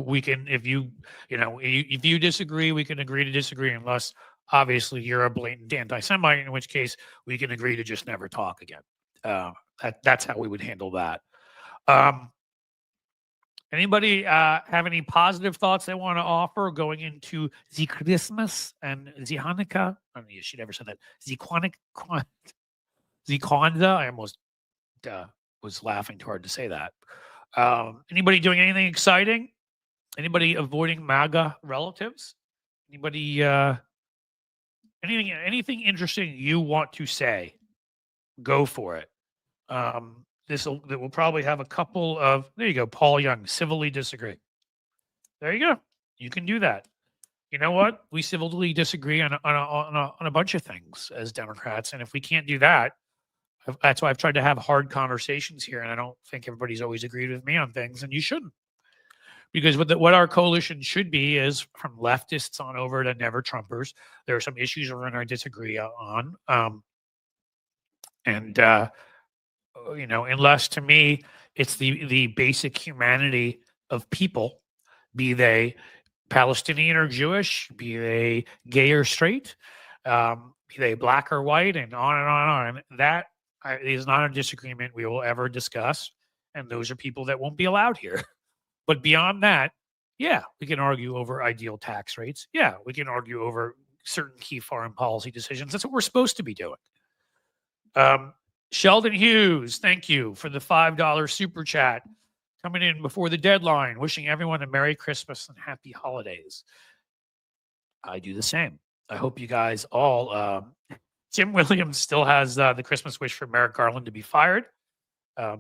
we can, if you disagree, we can agree to disagree, unless obviously you're a blatant anti-Semite, in which case we can agree to just never talk again. That's how we would handle that. Anybody have any positive thoughts they want to offer going into the Christmas and the Hanukkah? I don't know if she never said that. The Kwanzaa. I almost was laughing too hard to say that. Anybody doing anything exciting? Anybody avoiding MAGA relatives? Anybody anything interesting you want to say? Go for it. That will probably have a couple of, there you go, Paul Young, civilly disagree. There you go. You can do that. You know what? We civilly disagree on a bunch of things as Democrats. And if we can't do that, that's why I've tried to have hard conversations here. And I don't think everybody's always agreed with me on things, and you shouldn't. Because what our coalition should be is from leftists on over to never Trumpers. There are some issues we're going to disagree on. Unless to me, it's the basic humanity of people, be they Palestinian or Jewish, be they gay or straight, be they black or white, and on and on and on. That is not a disagreement we will ever discuss. And those are people that won't be allowed here. But beyond that, yeah, we can argue over ideal tax rates. Yeah, we can argue over certain key foreign policy decisions. That's what we're supposed to be doing. Sheldon Hughes, thank you for the $5 super chat. coming in before the deadline, wishing everyone a Merry Christmas and Happy Holidays. I do the same. I hope you guys all. Jim Williams still has the Christmas wish for Merrick Garland to be fired. I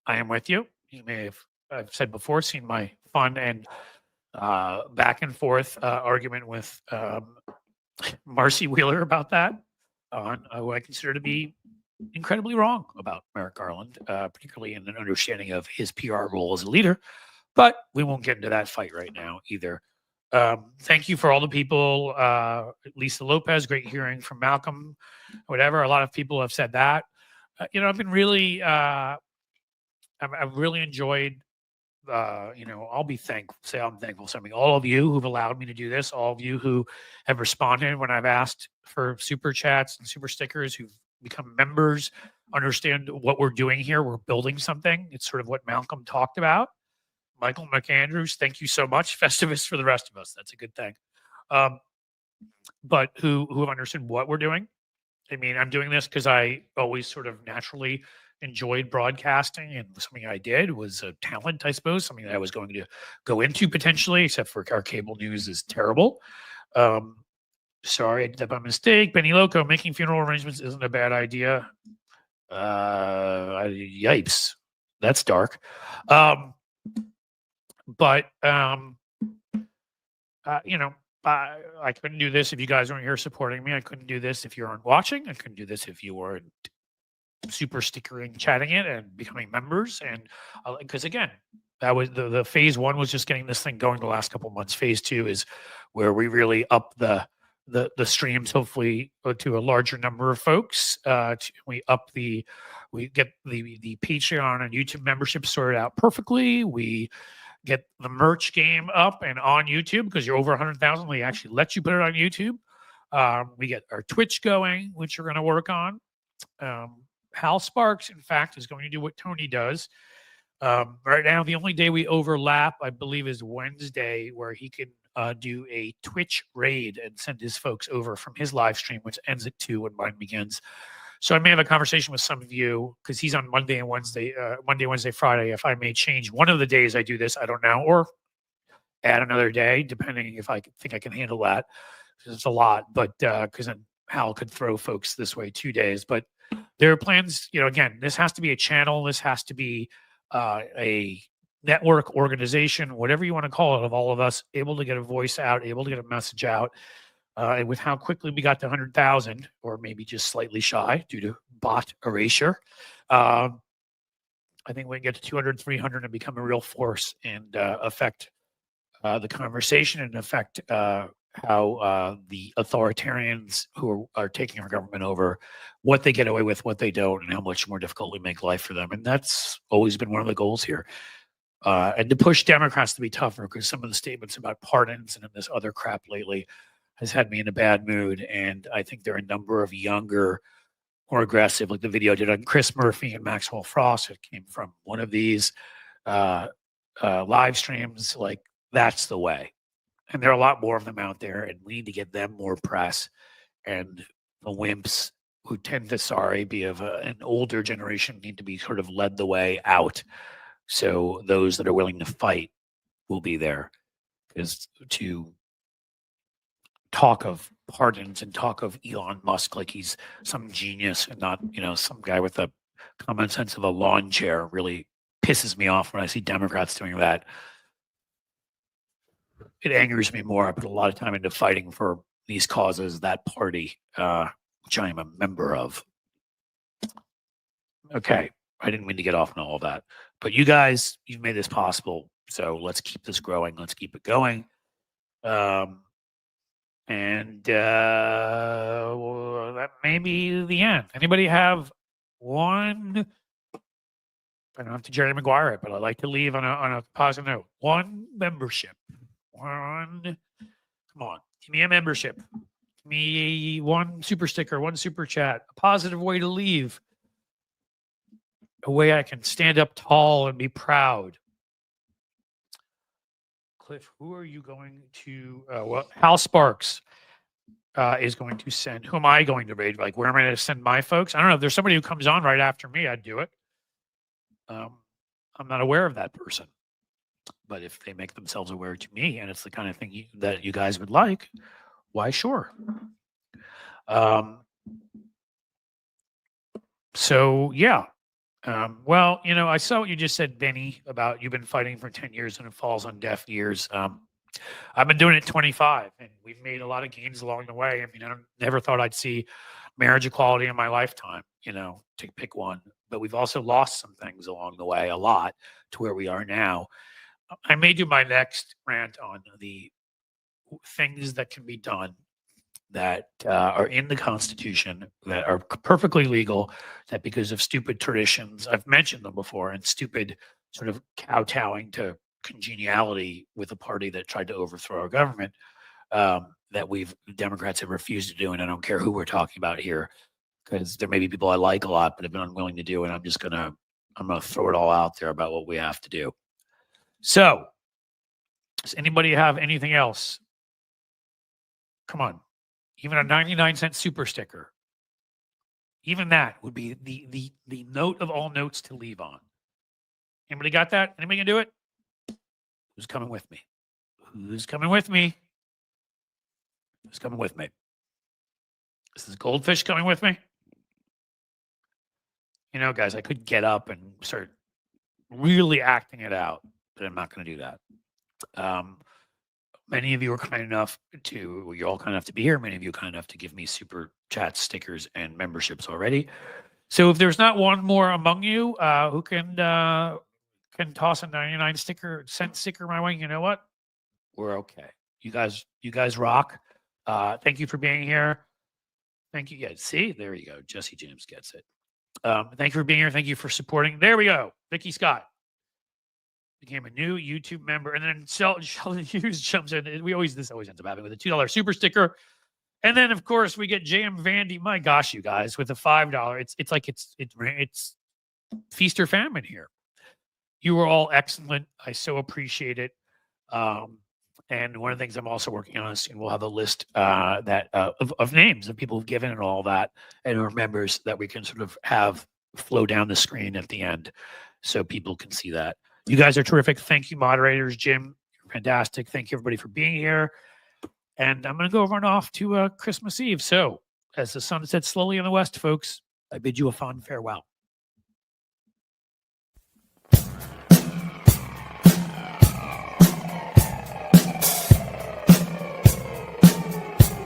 am with you. You may have, I've said before, seen my fun and back and forth argument with Marcy Wheeler about that on who I consider to be incredibly wrong about Merrick Garland, particularly in an understanding of his PR role as a leader. But we won't get into that fight right now either. Thank you for all the people. Lisa Lopez, great hearing from Malcolm, whatever. A lot of people have said that. I've been really, I've really enjoyed, I'll be thankful, say I'm thankful for all of you who've allowed me to do this, all of you who have responded when I've asked for super chats and super stickers, who've become members, understand what we're doing here. We're building something. It's sort of what Malcolm talked about. Michael McAndrews, thank you so much. Festivus for the rest of us. That's a good thing. But who have understood what we're doing. I mean, I'm doing this because I always sort of naturally enjoyed broadcasting, and something I did was a talent, I suppose, something that I was going to go into potentially, except for our cable news is terrible. Sorry, I did that by mistake. Benny Loco, making funeral arrangements isn't a bad idea. Yipes. That's dark. I couldn't do this if you guys weren't here supporting me. I couldn't do this if you weren't watching. I couldn't do this if you weren't super stickering, chatting it, and becoming members. And because again, that was the phase one was just getting this thing going the last couple of months. Phase two is where we really up the streams, hopefully to a larger number of folks. We get the Patreon and YouTube membership sorted out perfectly. We get the merch game up and on YouTube because you're over 100,000. We actually let you put it on YouTube. We get our Twitch going, which we're going to work on. Hal Sparks, in fact, is going to do what Tony does. Right now, the only day we overlap, I believe, is Wednesday, where he can do a Twitch raid and send his folks over from his live stream, which ends at 2 when mine begins. So I may have a conversation with some of you because he's on Monday, Wednesday, Friday. If I may change one of the days I do this, I don't know, or add another day, depending if I think I can handle that. It's a lot, but because then Hal could throw folks this way 2 days. But there are plans. Again, this has to be a channel. This has to be a network, organization, whatever you want to call it, of all of us able to get a voice out, able to get a message out. And with how quickly we got to 100,000, or maybe just slightly shy due to bot erasure, I think we can get to 200, 300 and become a real force and affect the conversation and affect how the authoritarians who are taking our government over, what they get away with, what they don't, and how much more difficult we make life for them. And that's always been one of the goals here. And to push Democrats to be tougher, because some of the statements about pardons and this other crap lately has had me in a bad mood. And I think there are a number of younger, more aggressive, like the video I did on Chris Murphy and Maxwell Frost. It came from one of these live streams. Like, that's the way. And there are a lot more of them out there, and we need to get them more press. And the wimps who tend to, be of an older generation need to be sort of led the way out. So those that are willing to fight will be there. Because to talk of pardons and talk of Elon Musk like he's some genius and not, some guy with a common sense of a lawn chair really pisses me off when I see Democrats doing that. It angers me more. I put a lot of time into fighting for these causes, that party, which I am a member of. Okay, I didn't mean to get off on all of that. But you guys, you've made this possible. So let's keep this growing. Let's keep it going. And that may be the end. Anybody have one? I don't have to Jerry Maguire it, but I like to leave on a positive note. One membership. Come on, give me a membership. Give me one super sticker, one super chat. A positive way to leave. A way I can stand up tall and be proud. Cliff, who are you going to? Hal Sparks is going to send. Who am I going to raid? Like, where am I going to send my folks? I don't know. If there's somebody who comes on right after me, I'd do it. I'm not aware of that person. But if they make themselves aware to me and it's the kind of thing that you guys would like, why, sure. So, yeah. Well, you know, I saw what you just said, Benny, about you've been fighting for 10 years and it falls on deaf ears. I've been doing it 25, and we've made a lot of gains along the way. I mean, I never thought I'd see marriage equality in my lifetime, you know, to pick one. But we've also lost some things along the way, a lot, to where we are now. I may do my next rant on the things that can be done that are in the Constitution that are perfectly legal, that because of stupid traditions, I've mentioned them before, and stupid sort of kowtowing to congeniality with a party that tried to overthrow our government, that Democrats have refused to do. And I don't care who we're talking about here, because there may be people I like a lot, but have been unwilling to do. And I'm going to throw it all out there about what we have to do. So, does anybody have anything else? Come on. Even a 99-cent super sticker. Even that would be the note of all notes to leave on. Anybody got that? Anybody can do it? Who's coming with me? Who's coming with me? Who's coming with me? Is this goldfish coming with me? You know, guys, I could get up and start really acting it out, but I'm not going to do that. Many of you are kind enough you're all kind enough to be here. Many of you are kind enough to give me super chats, stickers, and memberships already. So if there's not one more among you who can toss a 99-cent sticker my way, you know what? We're okay. You guys rock. Thank you for being here. Thank you. Yeah, see, there you go. Jesse James gets it. Thank you for being here. Thank you for supporting. There we go. Vicky Scott became a new YouTube member, and then Sheldon Hughes jumps in. This always ends up happening with a $2 super sticker, and then of course we get JM Vandy. My gosh, you guys, with a $5. It's like it's feast or famine here. You were all excellent. I so appreciate it. And one of the things I'm also working on is we'll have a list of names of people who've given and all that, and our members that we can sort of have flow down the screen at the end, so people can see that. You guys are terrific. Thank you, moderators. Jim, you're fantastic. Thank you, everybody, for being here. And I'm going to go over and off to Christmas Eve. So, as the sun sets slowly in the west, folks, I bid you a fond farewell.